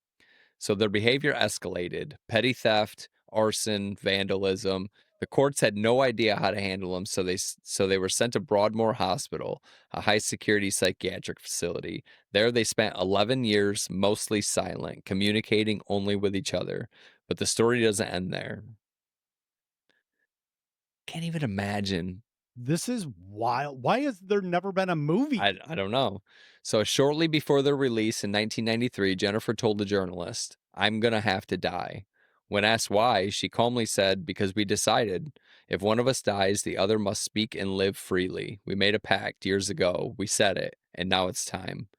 So their behavior escalated: petty theft, arson, vandalism. The courts had no idea how to handle them, so they were sent to Broadmoor Hospital, a high security psychiatric facility. There they spent 11 years, mostly silent, communicating only with each other. But the story doesn't end there. Can't even imagine. This is wild. Why has there never been a movie? I don't know. So shortly before their release in 1993, Jennifer told the journalist, "I'm gonna have to die." When asked why, she calmly said, "Because we decided if one of us dies, the other must speak and live freely. We made a pact years ago. We said it, and now it's time."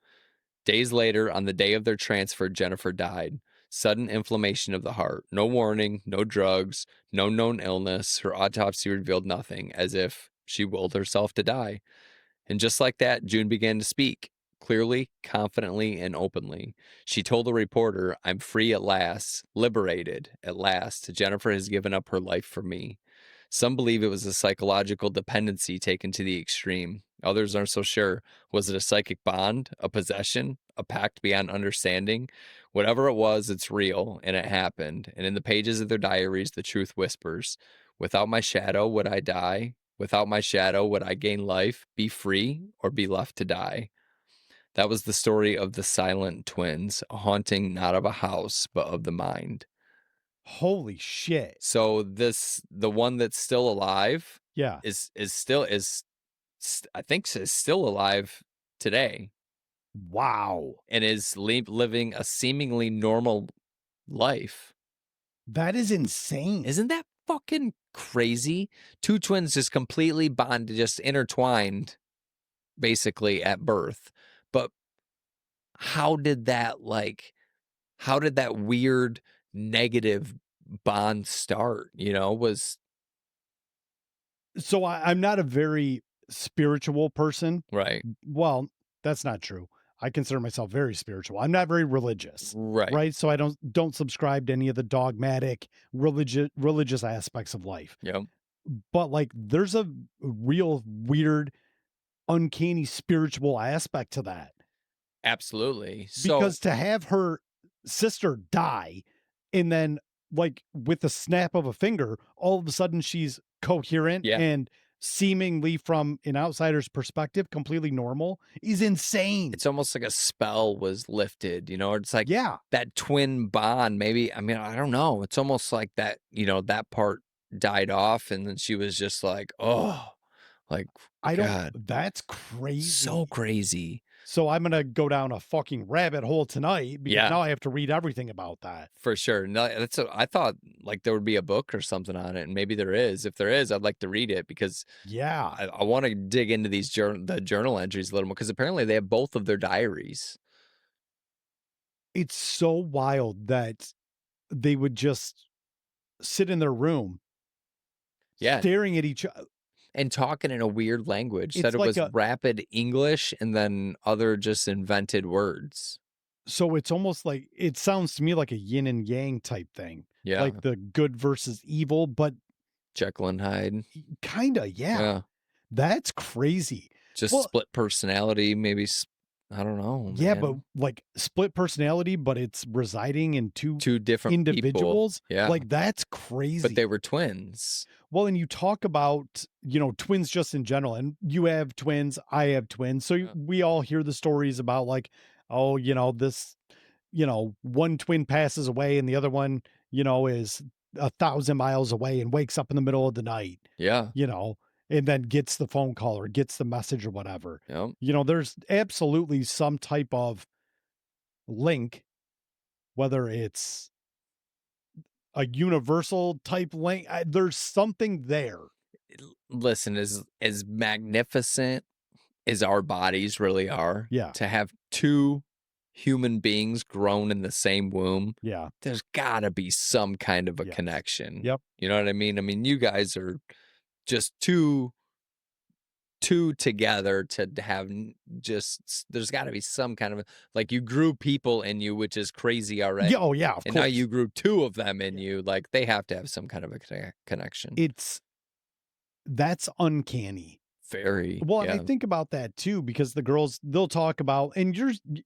Days later, on the day of their transfer, Jennifer died. Sudden inflammation of the heart. No warning, no drugs, no known illness. Her autopsy revealed nothing, as if she willed herself to die. And just like that, June began to speak clearly, confidently, and openly. She told the reporter, "I'm free at last, liberated at last. Jennifer has given up her life for me." Some believe it was a psychological dependency taken to the extreme. Others aren't so sure. Was it a psychic bond, a possession, a pact beyond understanding? Whatever it was, it's real, and it happened. And in the pages of their diaries, the truth whispers, "Without my shadow, would I die? Without my shadow, would I gain life, be free, or be left to die?" That was the story of the silent twins, a haunting not of a house, but of the mind. Holy shit. So the one that's still alive Yeah. is still I think is still alive today Wow. and is living a seemingly normal life. That is insane. Isn't that fucking crazy? Two twins just completely bonded, just intertwined basically at birth. But how did that how did that weird negative bond start? Was So I'm not a very spiritual person. right. Well, that's not true. I consider myself very spiritual. I'm not very religious, Right. right? So I don't subscribe to any of the dogmatic religious aspects of life. Yep. But like there's a real weird uncanny spiritual aspect to that Absolutely. So because to have her sister die and then like with the snap of a finger all of a sudden she's coherent yeah, and seemingly from an outsider's perspective completely normal is insane. it's almost like a spell was lifted, it's like Yeah. that twin bond. Maybe, I mean, I don't know. It's almost like that, that part died off and then she was just like, oh, like, I don't God, That's so crazy. crazy. So I'm gonna go down a fucking rabbit hole tonight because Yeah, now I have to read everything about that. for sure. No, I thought like there would be a book or something on it, and maybe there is. If there is, I'd like to read it because Yeah. I want to dig into the journal entries a little more because apparently they have both of their diaries. It's so wild that they would just sit in their room Yeah. staring at each other. And talking in a weird language. Said It's it like was a rapid English and then other just invented words. so it's almost like it sounds to me like a yin and yang type thing, Yeah. like the good versus evil, but Jekyll and Hyde. kinda, yeah. Yeah. That's crazy. Just Well, split personality, maybe I don't know, yeah, but man. like split personality, but it's residing in two Two different people. individuals. Yeah. Like that's But they crazy. were twins. Well, and you talk about, twins just in general, and you have twins, I have twins. So Yeah. we all hear the stories about like, oh, this, one twin passes away and the other one, is 1,000 miles away and wakes up in the middle of the night, Yeah. you know, and then gets the phone call or gets the message or whatever. Yep. There's absolutely some type of link, whether it's a universal type link. There's something there. Listen, as magnificent as our bodies really are, Yeah. to have two human beings grown in the same womb, Yeah. there's gotta be some kind of a Yes. connection. Yep. You know what I mean? I mean, you guys are just two together to have there's got to be some kind of like you grew people in you, which is crazy already. Yeah. Oh, yeah. Of And course. now you grew two of them in Yeah. you. Like they have to have some kind of a connection. That's uncanny. Very. Well, and I Yeah. think about that too, because the girls, they'll talk about, and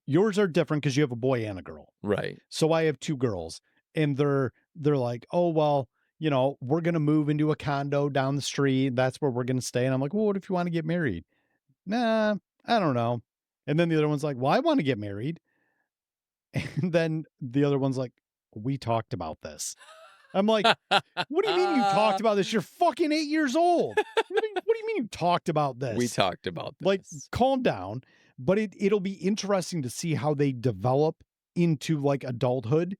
yours are different because you have a boy and a girl. Right. So I have two girls, and they're like, oh, well, we're gonna move into a condo down the street. That's where we're gonna stay. And I'm like, well, what if you want to get married? Nah, I don't know. And then the other one's like, well, I want to get married. And then the other one's like, we talked about this. I'm like, what do you mean you talked about this? You're fucking 8 years old. What do you mean you talked about this? We talked about this. Like, calm down. But it'll be interesting to see how they develop into like adulthood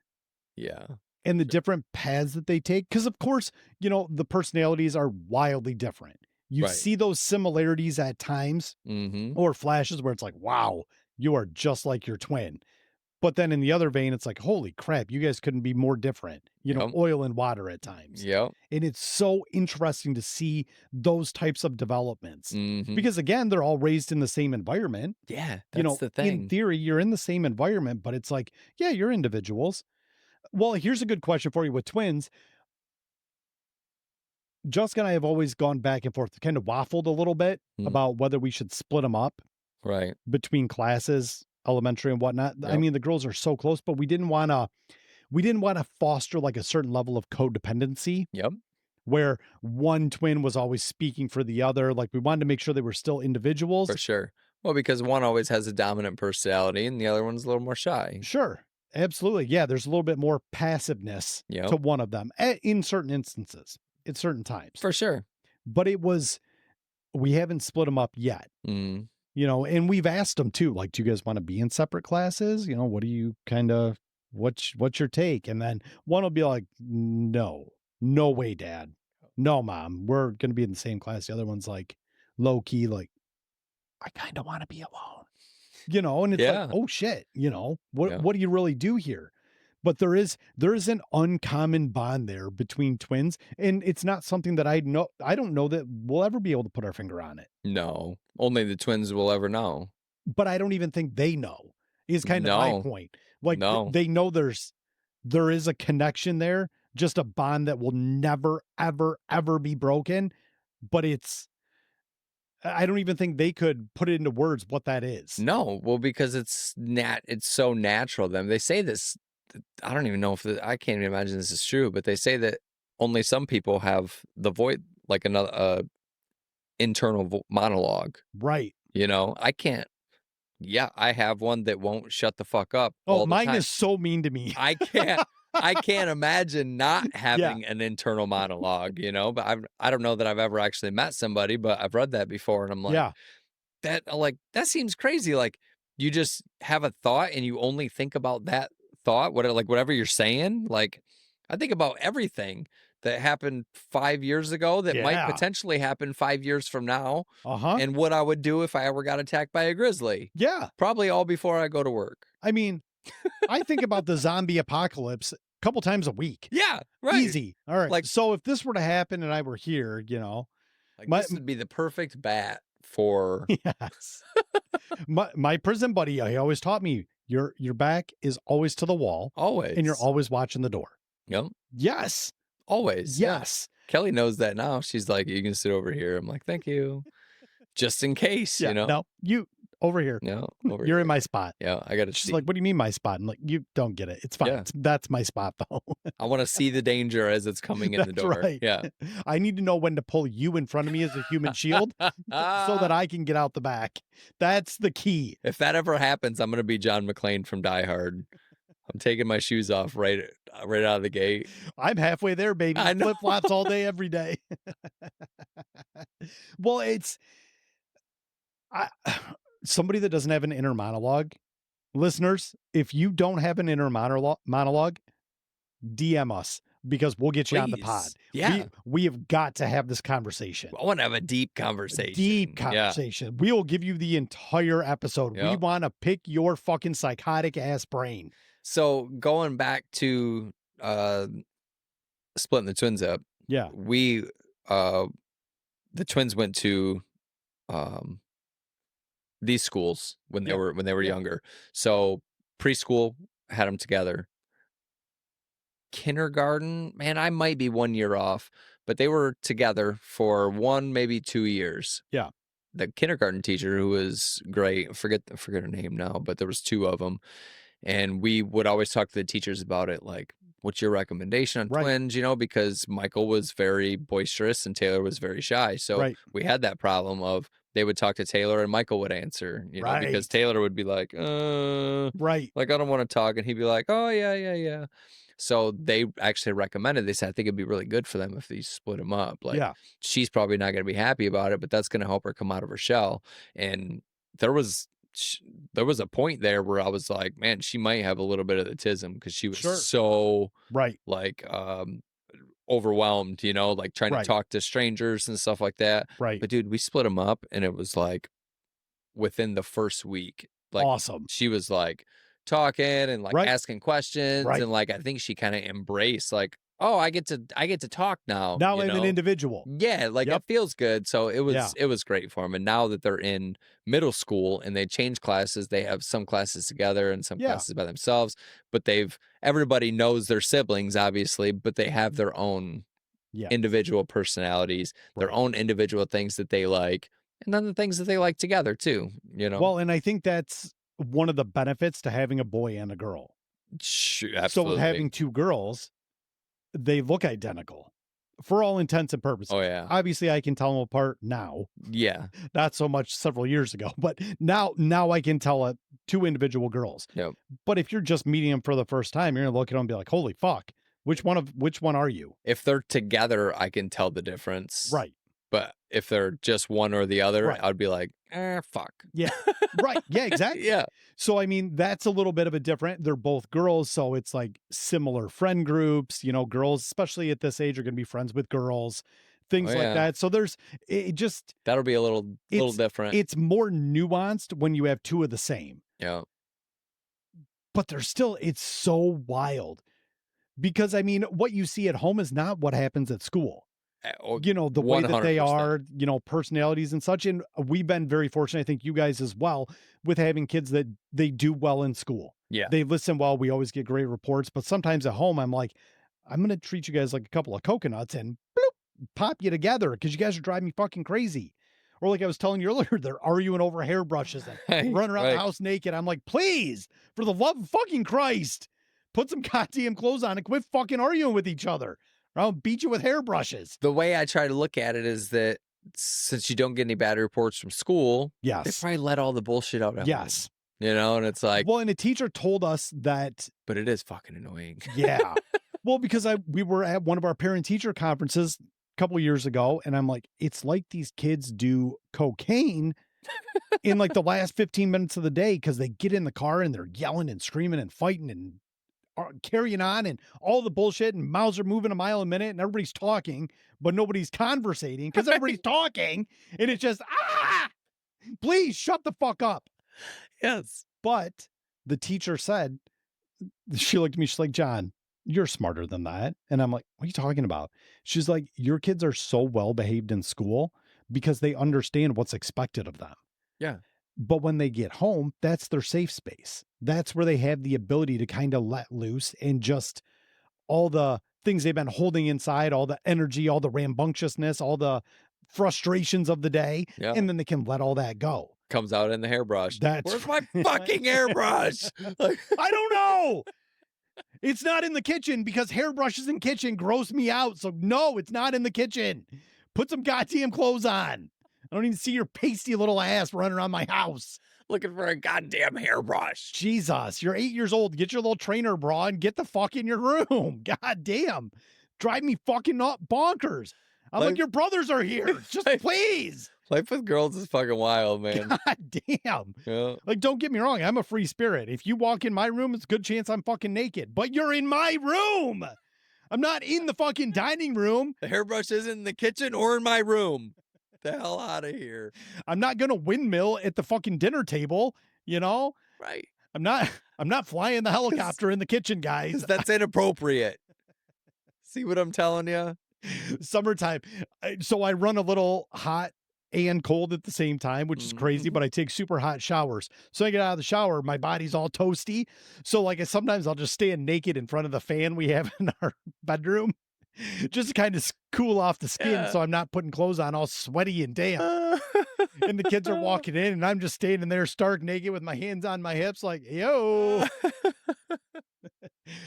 Yeah. and the different paths that they take. Because of course, the personalities are wildly different. You Right. see those similarities at times Mm-hmm. or flashes where it's like, wow, you are just like your twin. But then in the other vein, it's like, holy crap, you guys couldn't be more different, Yep. oil and water at times. Yep. And it's so interesting to see those types of developments Mm-hmm. because, again, they're all raised in the same environment. Yeah. That's the thing. In theory, you're in the same environment, but it's like, yeah, you're individuals. Well, here's a good question for you with twins. Jessica and I have always gone back and forth, kind of waffled a little bit about whether we should split them up Right. between classes, elementary and whatnot. I Yep. mean, the girls are so close, but we didn't want to foster like a certain level of codependency Yep. where one twin was always speaking for the other. Like we wanted to make sure they were still individuals. For sure. Well, because one always has a dominant personality and the other one's a little more shy. Sure. Absolutely. Yeah. There's a little bit more passiveness Yep. to one of them in certain instances, at certain times. For sure. But we haven't split them up yet. Mm. And we've asked them too, like, do you guys want to be in separate classes? What do you what's your take? And then one will be like, no way, Dad. No, Mom, we're going to be in the same class. The other one's like low key, like, I kind of want to be alone, and it's Yeah. like, oh shit, Yeah. what do you really do here? But there is an uncommon bond there between twins. And it's not something that I don't know that we'll ever be able to put our finger on it. No. Only the twins will ever know. But I don't even think they know is kind of my No. point. Like No. they know there is a connection there, just a bond that will never, ever, ever be broken. But I don't even think they could put it into words what that is. No. Well, because it's so natural to them. They say this, I don't even know if I can't even imagine this is true, but they say that only some people have the void, like another internal monologue. Right. I can't. Yeah, I have one that won't shut the fuck up. Oh, all the mine time. is so mean to me. I can't imagine not having an internal monologue, but I don't know that I've ever actually met somebody, but I've read that before and I'm like, Yeah. that seems crazy. Like you just have a thought and you only think about that thought, whatever you're saying. Like I think about everything that happened 5 years ago that might Yeah. potentially happen 5 years from now Uh-huh. and what I would do if I ever got attacked by a grizzly. Yeah. Probably all before I go to work. I mean, I think about the zombie apocalypse couple times a week. Yeah, right. Easy. All right. Like So if this were to happen and I were here, my this would be the perfect bat for yes. My prison buddy, he always taught me your back is always to the wall and you're always. always watching the door. Yep. Yes. Always. Yeah. Yes. Kelly knows that now. She's like, you can sit over here. I'm like, thank you. Just in case, Yeah. No, you over here. No, over You're here. in my spot. Yeah, I got to She's see. like, what do you mean my spot? I'm like, you don't get it. It's fine. Yeah. That's my spot though. I want to see the danger as it's coming in the That's door. right. Yeah. I need to know when to pull you in front of me as a human shield so that I can get out the back. That's the key. If that ever happens, I'm going to be John McClane from Die Hard. I'm taking my shoes off right out of the gate. I'm halfway there, baby. I know. Flip-flops all day, every day. Well, somebody that doesn't have an inner monologue, listeners, if you don't have an inner monologue, DM us because we'll get you on the pod. Please. Yeah. We have got to have this conversation. I want to have a deep conversation. Deep conversation. Yeah. We will give you the entire episode. Yep. We want to pick your fucking psychotic ass brain. So going back to splitting the twins up. Yeah. We the twins went to these schools when they were younger. So preschool had them together. Kindergarten, man, I might be 1 year off, but they were together for 1, maybe 2 years. Yeah. The kindergarten teacher, who was great, I forget her name now, but there was 2 of them. And we would always talk to the teachers about it, like, what's your recommendation on twins? Because Michael was very boisterous and Taylor was very shy. So we had that problem of they would talk to Taylor and Michael would answer, because Taylor would be like, like, I don't want to talk. And he'd be like, oh, yeah. So they actually recommended, they said, I think it'd be really good for them if they split them up. Like, she's probably not going to be happy about it, but that's going to help her come out of her shell. And there was a point there where I was like, man, she might have a little bit of autism because she was so like overwhelmed, like trying to talk to strangers and stuff like that. But dude, we split them up and it was like within the first week, like awesome. She was like talking and like asking questions and like I think she kind of embraced like, oh, I get to talk now. Now I'm an individual. Yeah, like it feels good. So it was great for them. And now that they're in middle school and they change classes, they have some classes together and some classes by themselves. But everybody knows their siblings, obviously, but they have their own individual personalities, their own individual things that they like, and then the things that they like together too. Well, and I think that's one of the benefits to having a boy and a girl. Absolutely. So with having 2 girls, they look identical for all intents and purposes. Oh yeah. Obviously I can tell them apart now. Yeah. Not so much several years ago, but now I can tell 2 individual girls. Yep. But if you're just meeting them for the first time, you're going to look at them and be like, holy fuck, which one are you? If they're together, I can tell the difference. Right. But if they're just one or the other, I'd be like, fuck. Yeah. Right. Yeah, exactly. Yeah. So, I mean, that's a little bit of a different, they're both girls. So it's like similar friend groups, girls, especially at this age, are going to be friends with girls, things like that. So that'll be a little different. It's more nuanced when you have 2 of the same. Yeah. But it's so wild because I mean, what you see at home is not what happens at school. The way that they 100%. are, personalities and such. And we've been very fortunate, I think you guys as well, with having kids that they do well in school. Yeah. They listen well. We always get great reports, but sometimes at home, I'm like, I'm going to treat you guys like a couple of coconuts and bloop, pop you together because you guys are driving me fucking crazy. Or like I was telling you earlier, they're arguing over hairbrushes and running around the house naked. I'm like, please, for the love of fucking Christ, put some goddamn clothes on and quit fucking arguing with each other. Or I'll beat you with hairbrushes. The way I try to look at it is that since you don't get any bad reports from school, they probably let all the bullshit out. Yes. And it's like, well, and a teacher told us that, but it is fucking annoying. Yeah. Well, because we were at one of our parent teacher conferences a couple of years ago, and I'm like, it's like these kids do cocaine in like the last 15 minutes of the day because they get in the car and they're yelling and screaming and fighting and carrying on and all the bullshit, and mouths are moving a mile a minute and everybody's talking, but nobody's conversating because everybody's talking, and it's just, please shut the fuck up. Yes. But the teacher said, she looked at me, she's like, John, you're smarter than that. And I'm like, what are you talking about? She's like, your kids are so well behaved in school because they understand what's expected of them. Yeah. But when they get home, that's their safe space. That's where they have the ability to kind of let loose and just all the things they've been holding inside, all the energy, all the rambunctiousness, all the frustrations of the day. Yeah. And then they can let all that go. Comes out in the hairbrush. That's Where's my fucking hairbrush? Like, I don't know. It's not in the kitchen because hairbrushes in kitchen gross me out. So no, it's not in the kitchen. Put some goddamn clothes on. I don't even see your pasty little ass running around my house. looking for a goddamn hairbrush. Jesus, you're 8 years old. Get your little trainer bra and get the fuck in your room. God damn. Drive me fucking bonkers. I'm like, your brothers are here. Just please. Life with girls is fucking wild, man. God damn. Yeah. Like, don't get me wrong. I'm a free spirit. If you walk in my room, it's a good chance I'm fucking naked. But you're in my room. I'm not in the fucking dining room. The hairbrush isn't in the kitchen or in my room. The hell out of here. I'm not gonna windmill at the fucking dinner table, you know? Right. I'm not flying the helicopter in the kitchen, guys. That's inappropriate. See what I'm telling you? Summertime. So I run a little hot and cold at the same time, which is crazy, but I take super hot showers. So I get out of the shower, my body's all toasty. So like sometimes I'll just stand naked in front of the fan we have in our bedroom just to kind of cool off the skin. So I'm not putting clothes on all sweaty and damp. And the kids are walking in and I'm just standing there stark naked with my hands on my hips like, yo.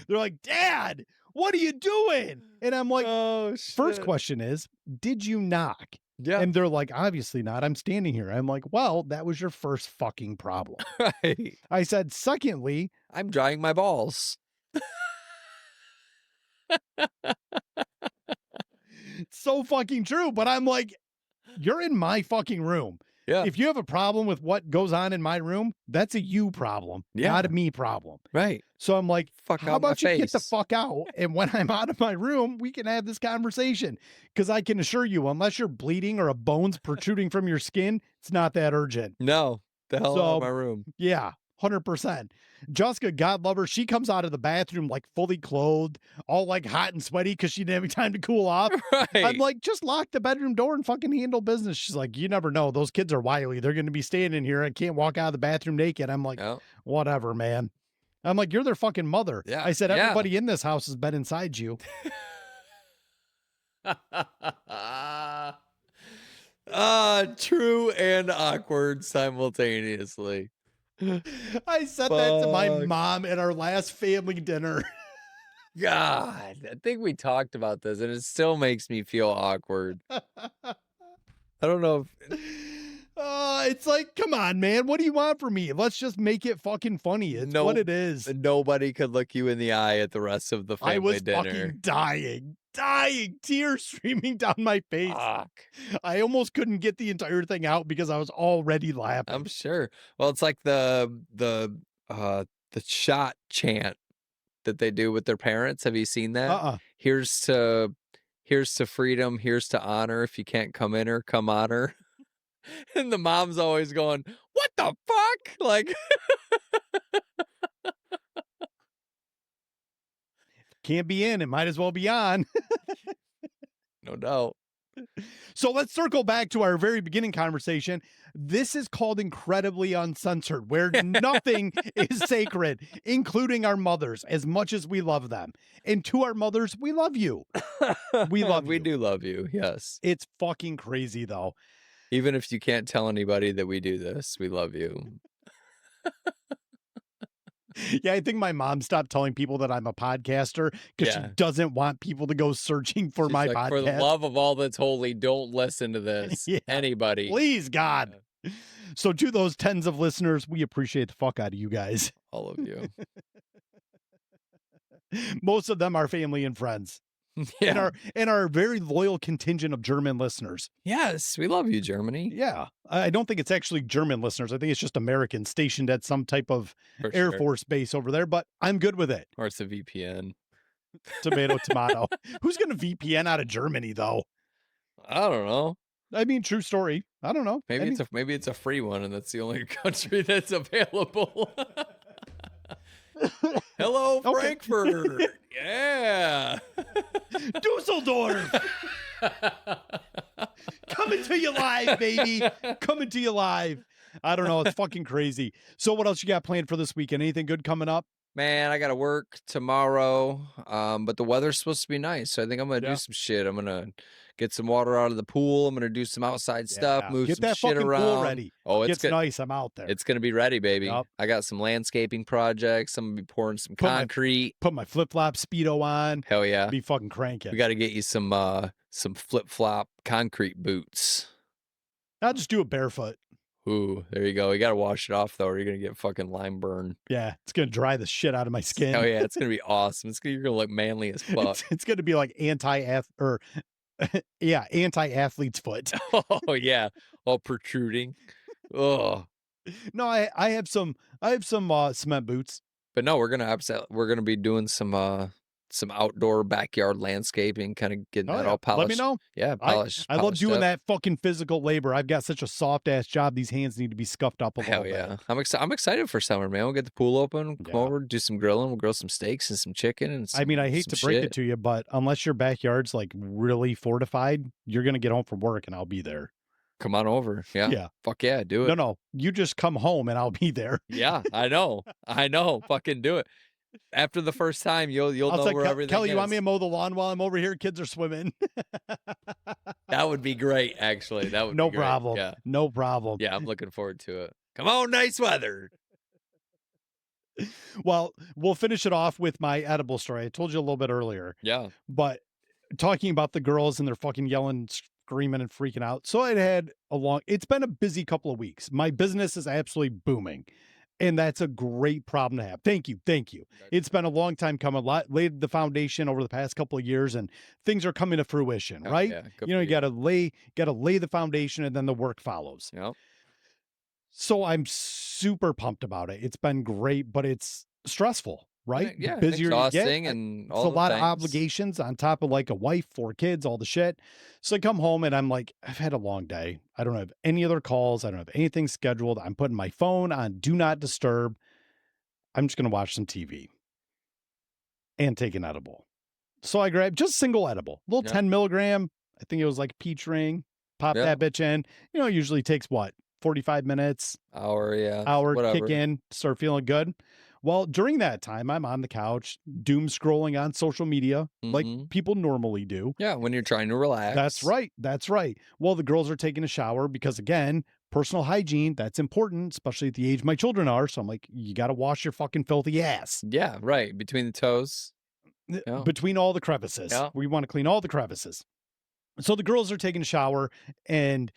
They're like, Dad, what are you doing? And I'm like, oh, shit. First question is, did you knock? Yeah. And they're like, obviously not. I'm standing here. I'm like, well, that was your first fucking problem. Right. I said, secondly, I'm drying my balls. It's so fucking true. But I'm like, you're in my fucking room. Yeah. If you have a problem with what goes on in my room, that's a you problem, not a me problem. Right. So I'm like, Fuck how out my about you get the face. fuck out? And when I'm out of my room, we can have this conversation. Because I can assure you, unless you're bleeding or a bone's protruding from your skin, it's not that urgent. No. The hell out of my room. Yeah. 100%. Jessica, God love her, she comes out of the bathroom like fully clothed, all like hot and sweaty because she didn't have any time to cool off. Right. I'm like, just lock the bedroom door and fucking handle business. She's like, you never know. Those kids are wily. They're going to be standing here. I can't walk out of the bathroom naked. I'm like, whatever, man. I'm like, you're their fucking mother. Yeah. I said, everybody in this house has been inside you. True and awkward simultaneously. I said that to my mom at our last family dinner. God, I think we talked about this and it still makes me feel awkward. I don't know if... It's like, come on, man. What do you want from me? Let's just make it fucking funny. It's what it is. Nobody could look you in the eye at the rest of the family dinner. I was fucking dying, tears streaming down my face. Fuck. I almost couldn't get the entire thing out because I was already laughing. I'm sure. Well, it's like the shot chant that they do with their parents. Have you seen that? Here's to freedom. Here's to honor. If you can't come in her, come on her. And the mom's always going, what the fuck? Like, can't be in. It might as well be on. No doubt. So let's circle back to our very beginning conversation. This is called Incredibly Uncensored, where nothing is sacred, including our mothers, as much as we love them. And to our mothers, we love you. We love you. We do love you. Yes. It's fucking crazy, though. Even if you can't tell anybody that we do this, we love you. Yeah, I think my mom stopped telling people that I'm a podcaster because she doesn't want people to go searching for my podcast. For the love of all that's holy, don't listen to this. Anybody. Please, God. Yeah. So to those tens of listeners, we appreciate the fuck out of you guys. All of you. Most of them are family and friends. Yeah. And our very loyal contingent of German listeners. Yes, we love you, Germany. Yeah. I don't think it's actually German listeners. I think it's just Americans stationed at some type of Air Force base over there, but I'm good with it. Or it's a VPN. Tomato. Who's going to VPN out of Germany, though? I don't know. I mean, true story. I don't know. Maybe it's a free one, and that's the only country that's available. Hello, Frankfurt. Yeah. Dusseldorf! Coming to you live, baby. Coming to you live. I don't know. It's fucking crazy. So what else you got planned for this weekend? Anything good coming up? Man, I gotta work tomorrow, but the weather's supposed to be nice, so I think I'm gonna do Yeah. some shit. I'm gonna get some water out of the pool. I'm gonna do some outside stuff, Yeah. move Get some that shit fucking pool around. ready. Oh, Gets nice. I'm out there. it's gonna be ready, baby. Yup. I got some landscaping projects. I'm gonna be pouring some Put concrete. my flip-flop Speedo on. Hell yeah. Be fucking We cranking. gotta get you some flip-flop concrete boots. I'll just do it barefoot. Ooh, there you go. You gotta wash it off though, or you're gonna get fucking lime burn. Yeah. It's going to dry the shit out of my skin. Hell yeah, it's gonna be awesome. You're gonna look manly as fuck. It's going to be like anti-athlete's foot. Oh yeah, all protruding. Oh, No, I have some cement boots. but no, we're gonna be doing some outdoor backyard landscaping, kind of getting that all polished. Let me know. Yeah, I polished. love doing up. that fucking physical labor. I've got such a soft ass job. These hands need to be scuffed up a little Hell bit. yeah, I'm excited for summer, man. We'll get the pool open, come over, do some grilling. We'll grill some steaks and some chicken and some, I mean, I hate to break it to you, but unless your backyard's like really fortified, you're gonna get home from work and I'll be there. Come on over. Yeah. Yeah. Fuck yeah, do it. No. You just come home and I'll be there. Yeah, I know. Fucking do it. After the first time, you'll know where everything Kelly, is. you want me to mow the lawn while I'm over here? Kids are swimming. That would be great, actually. That would no be great. problem. Yeah. No problem. Yeah, I'm looking forward to it. Come on, nice weather. Well, we'll finish it off with my edible story. I told you a little bit earlier. Yeah. But talking about the girls and they're fucking yelling, screaming, and freaking out. So it's been a busy couple of weeks. My business is absolutely booming. And that's a great problem to have. Thank you. It's been a long time coming. Laid the foundation over the past couple of years, and things are coming to fruition, right? Yeah, you gotta lay the foundation, and then the work follows. Yep. So I'm super pumped about it. It's been great, but it's stressful, right? Yeah, The busier you get, and it's a lot of obligations on top of like a wife, 4 kids, all the shit. So I come home and I'm like, I've had a long day. I don't have any other calls. I don't have anything scheduled. I'm putting my phone on do not disturb. I'm just going to watch some TV and take an edible. So I grabbed just single edible, little 10 milligram. I think it was like peach ring. Pop that bitch in. Usually takes what? 45 minutes. Hour, whatever. Kick in, start feeling good. Well, during that time, I'm on the couch, doom scrolling on social media like people normally do. Yeah, when you're trying to relax. That's right. Well, the girls are taking a shower because, again, personal hygiene, that's important, especially at the age my children are. So I'm like, you got to wash your fucking filthy ass. Yeah, right. Between the toes. Between all the crevices. Yeah. We want to clean all the crevices. So the girls are taking a shower and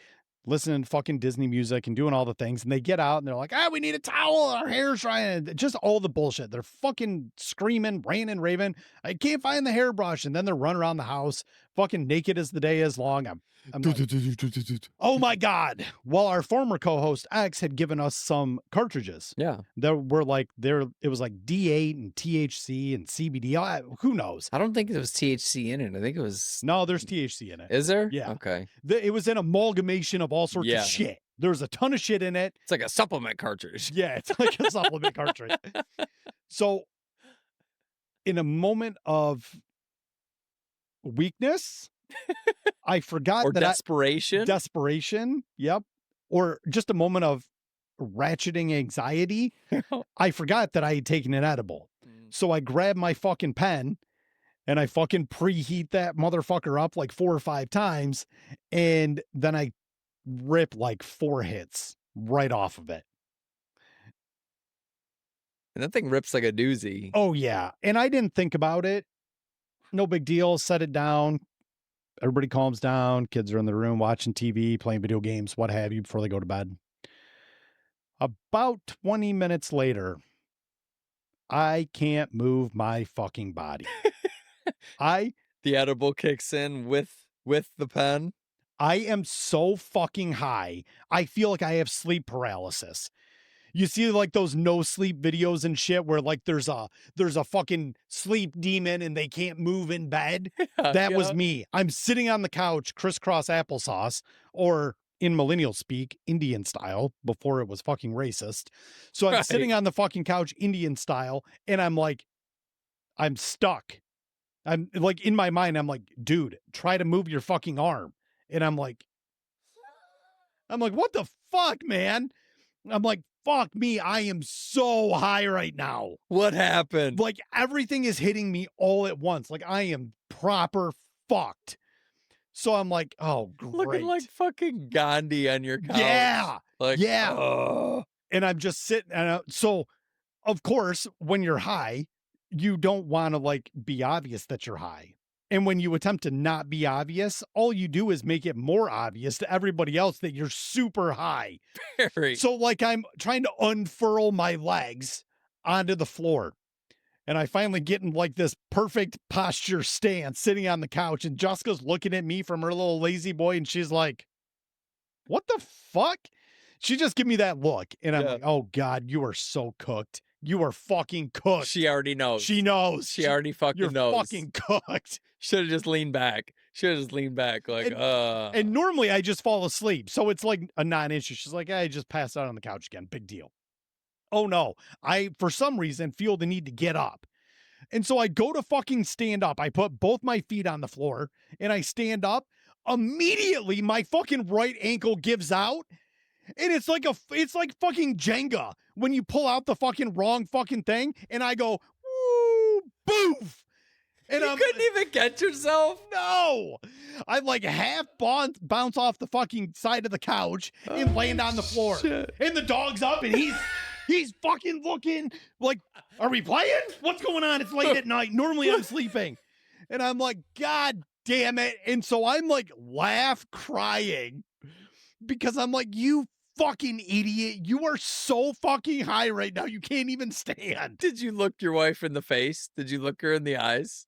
listening to fucking Disney music and doing all the things. And they get out and they're like, we need a towel. Our hair's drying. Just all the bullshit. They're fucking screaming, ranting, raving. I can't find the hairbrush. And then they're running around the house, fucking naked as the day is long. I'm like, oh my God. Well, our former co-host X had given us some cartridges. Yeah. That were like, it was like D8 and THC and CBD. Who knows? I don't think there was THC in it. I think it was. No, there's THC in it. Is there? Yeah. Okay. It was an amalgamation of all sorts of shit. There's a ton of shit in it. It's like a supplement cartridge. Yeah, it's like a supplement cartridge. So, in a moment of weakness, I forgot or that desperation. Desperation. Yep. Or just a moment of ratcheting anxiety. I forgot that I had taken an edible. So I grabbed my fucking pen and I fucking preheat that motherfucker up like 4 or 5 times. And then I rip like 4 hits right off of it. And that thing rips like a doozy. Oh, yeah. And I didn't think about it. No big deal. Set it down. Everybody calms down. Kids are in the room watching TV, playing video games, what have you, before they go to bed. About 20 minutes later, I can't move my fucking body. The edible kicks in with the pen. I am so fucking high. I feel like I have sleep paralysis. You see like those no sleep videos and shit where like there's a fucking sleep demon and they can't move in bed. That was me. I'm sitting on the couch, crisscross applesauce, or in millennial speak, Indian style, before it was fucking racist. So I'm sitting on the fucking couch, Indian style, and I'm like, I'm stuck. I'm like, in my mind, I'm like, dude, try to move your fucking arm. And I'm like, what the fuck, man? I'm like, fuck me. I am so high right now. What happened? Like everything is hitting me all at once. Like I am proper fucked. So I'm like, oh, Looking like great. fucking Gandhi on your couch. Yeah. Like, Yeah. oh. And I'm just sitting. And so, of course, when you're high, you don't want to like be obvious that you're high. And when you attempt to not be obvious, all you do is make it more obvious to everybody else that you're super high. Very. So, like, I'm trying to unfurl my legs onto the floor. And I finally get in like this perfect posture stance sitting on the couch. And Jessica's looking at me from her little lazy boy. And she's like, what the fuck? She just give me that look. And I'm like, oh God, you are so cooked. You are fucking cooked. She already knows. She knows. She already fucking knows. You're fucking cooked. Should have just leaned back. Like, And normally I just fall asleep. So it's like a non-issue. She's like, I just passed out on the couch again. Big deal. Oh no. I, for some reason, feel the need to get up. And so I go to fucking stand up. I put both my feet on the floor and I stand up. Immediately, my fucking right ankle gives out. And it's like fucking Jenga when you pull out the fucking wrong fucking thing. And I go, woo, boof. And you couldn't even catch yourself? No. I like half bounce off the fucking side of the couch and land on the floor. Shit. And the dog's up and he's fucking looking like, are we playing? What's going on? It's late at night. Normally I'm sleeping. And I'm like, God damn it. And so I'm like crying because I'm like, you fucking idiot. You are so fucking high right now. You can't even stand. Did you look your wife in the face? Did you look her in the eyes?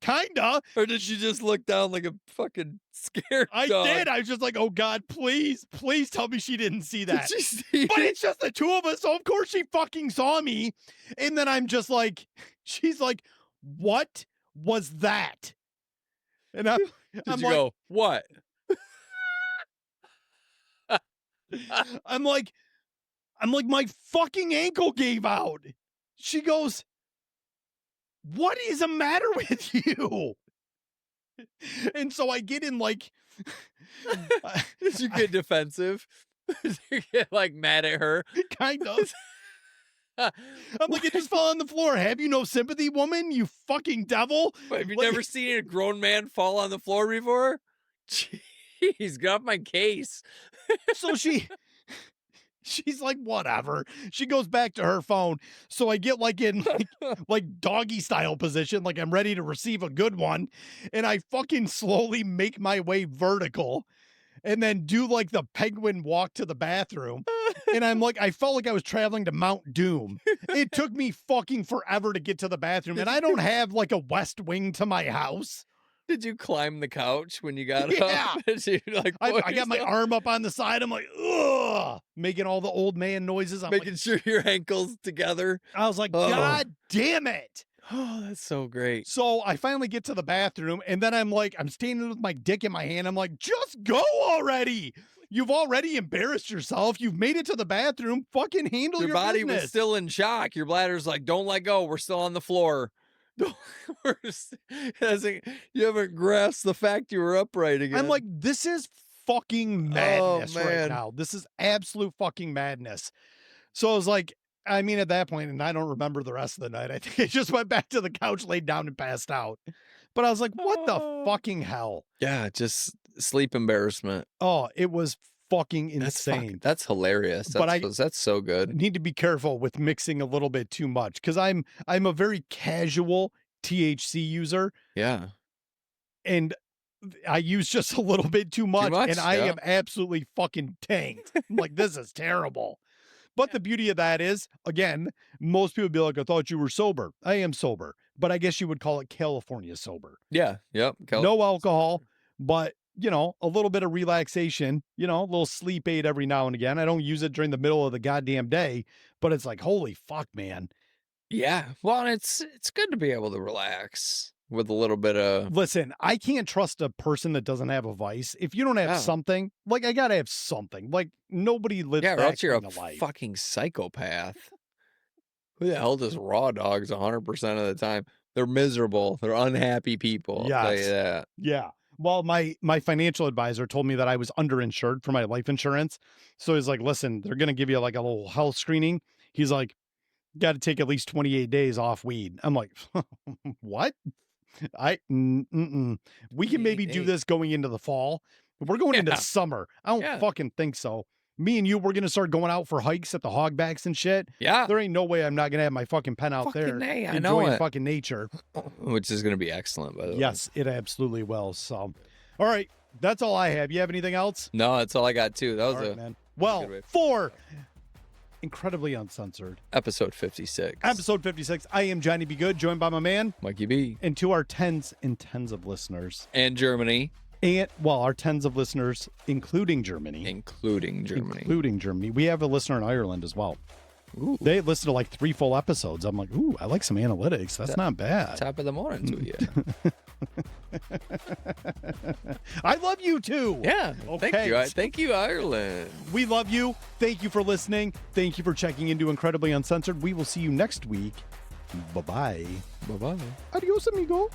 Kinda. Or did you just look down like a fucking scared I dog? did. I was just like, oh God, please tell me she didn't see that. Did she see But it? it's just the two of us. So of course she fucking saw me. And then I'm just like, she's like, what was that? And I'm Did like, you go, what? I'm like, my fucking ankle gave out. She goes, what is the matter with you? And so I get in like, Did you get defensive? Did you get like mad at her? kind of. I'm like, it just fell on the floor. Have you no sympathy, woman? You fucking devil. Wait, have you Like- never seen a grown man fall on the floor before? Jeez, get off my case. So she's like, whatever. She goes back to her phone. So I get like in like doggy style position, like I'm ready to receive a good one. And I fucking slowly make my way vertical and then do like the penguin walk to the bathroom. And I'm like, I felt like I was traveling to Mount Doom. It took me fucking forever to get to the bathroom. And I don't have like a west wing to my house. Did you climb the couch when you got Yeah. up? Did you, like, I got my arm up on the side. I'm like, ugh, making all the old man noises. I'm making like, sure your ankles together. I was like, Oh. God damn it. Oh, that's so great. So I finally get to the bathroom and then I'm like, I'm standing with my dick in my hand. I'm like, just go already. You've already embarrassed yourself. You've made it to the bathroom. Fucking handle your body business. was still in shock. Your bladder's like, don't let go. We're still on the floor. You haven't grasped the fact you were upright again. I'm like, this is fucking madness right man. now. This is absolute fucking madness. So I was like, I mean, at that point, and I don't remember the rest of the night, I think I just went back to the couch, laid down and passed out. But I was like, what the fucking hell? Yeah, just sleep embarrassment. Oh, it was fucking insane. That's hilarious. But That's so good. Need to be careful with mixing a little bit too much because I'm a very casual THC user. Yeah. And I use just a little bit too much, and I am absolutely fucking tanked. I'm like, this is terrible. But the beauty of that is, again, most people be like, I thought you were sober. I am sober, but I guess you would call it California sober. Yeah. Yep. No alcohol, but you know, a little bit of relaxation, you know, a little sleep aid every now and again. I don't use it during the middle of the goddamn day, but it's like, holy fuck, man. Yeah. Well, it's good to be able to relax with a little bit of. Listen, I can't trust a person that doesn't have a vice. If you don't have something, like I gotta have something. Like nobody lives Yeah, or that else you're kind a of life. fucking psychopath. Who the hell does raw dogs 100% of the time? They're miserable. They're unhappy people. I'll tell you Yes. that. Yeah. Well, my financial advisor told me that I was underinsured for my life insurance. So he's like, listen, they're going to give you like a little health screening. He's like, got to take at least 28 days off weed. I'm like, what? We can maybe do this going into the fall. We're going into summer. I don't fucking think so. Me and you, we're going to start going out for hikes at the hogbacks and shit. Yeah. There ain't no way I'm not going to have my fucking pen out there enjoying fucking nature. Which is going to be excellent, by the way. Yes, it absolutely will. So, all right. That's all I have. You have anything else? No, that's all I got, too. That was all right, man. Well, for Incredibly Uncensored. Episode 56. Episode 56. I am Johnny B. Good, joined by my man, Mikey B. And to our tens and tens of listeners. And Germany. And, well, our tens of listeners, including Germany. Including Germany. We have a listener in Ireland as well. Ooh. They listened to like 3 full episodes. I'm like, ooh, I like some analytics. That's not bad. Top of the morning to you. I love you too. Yeah. Okay. Thank you. Thank you, Ireland. We love you. Thank you for listening. Thank you for checking into Incredibly Uncensored. We will see you next week. Bye-bye. Bye-bye. Adios, amigo.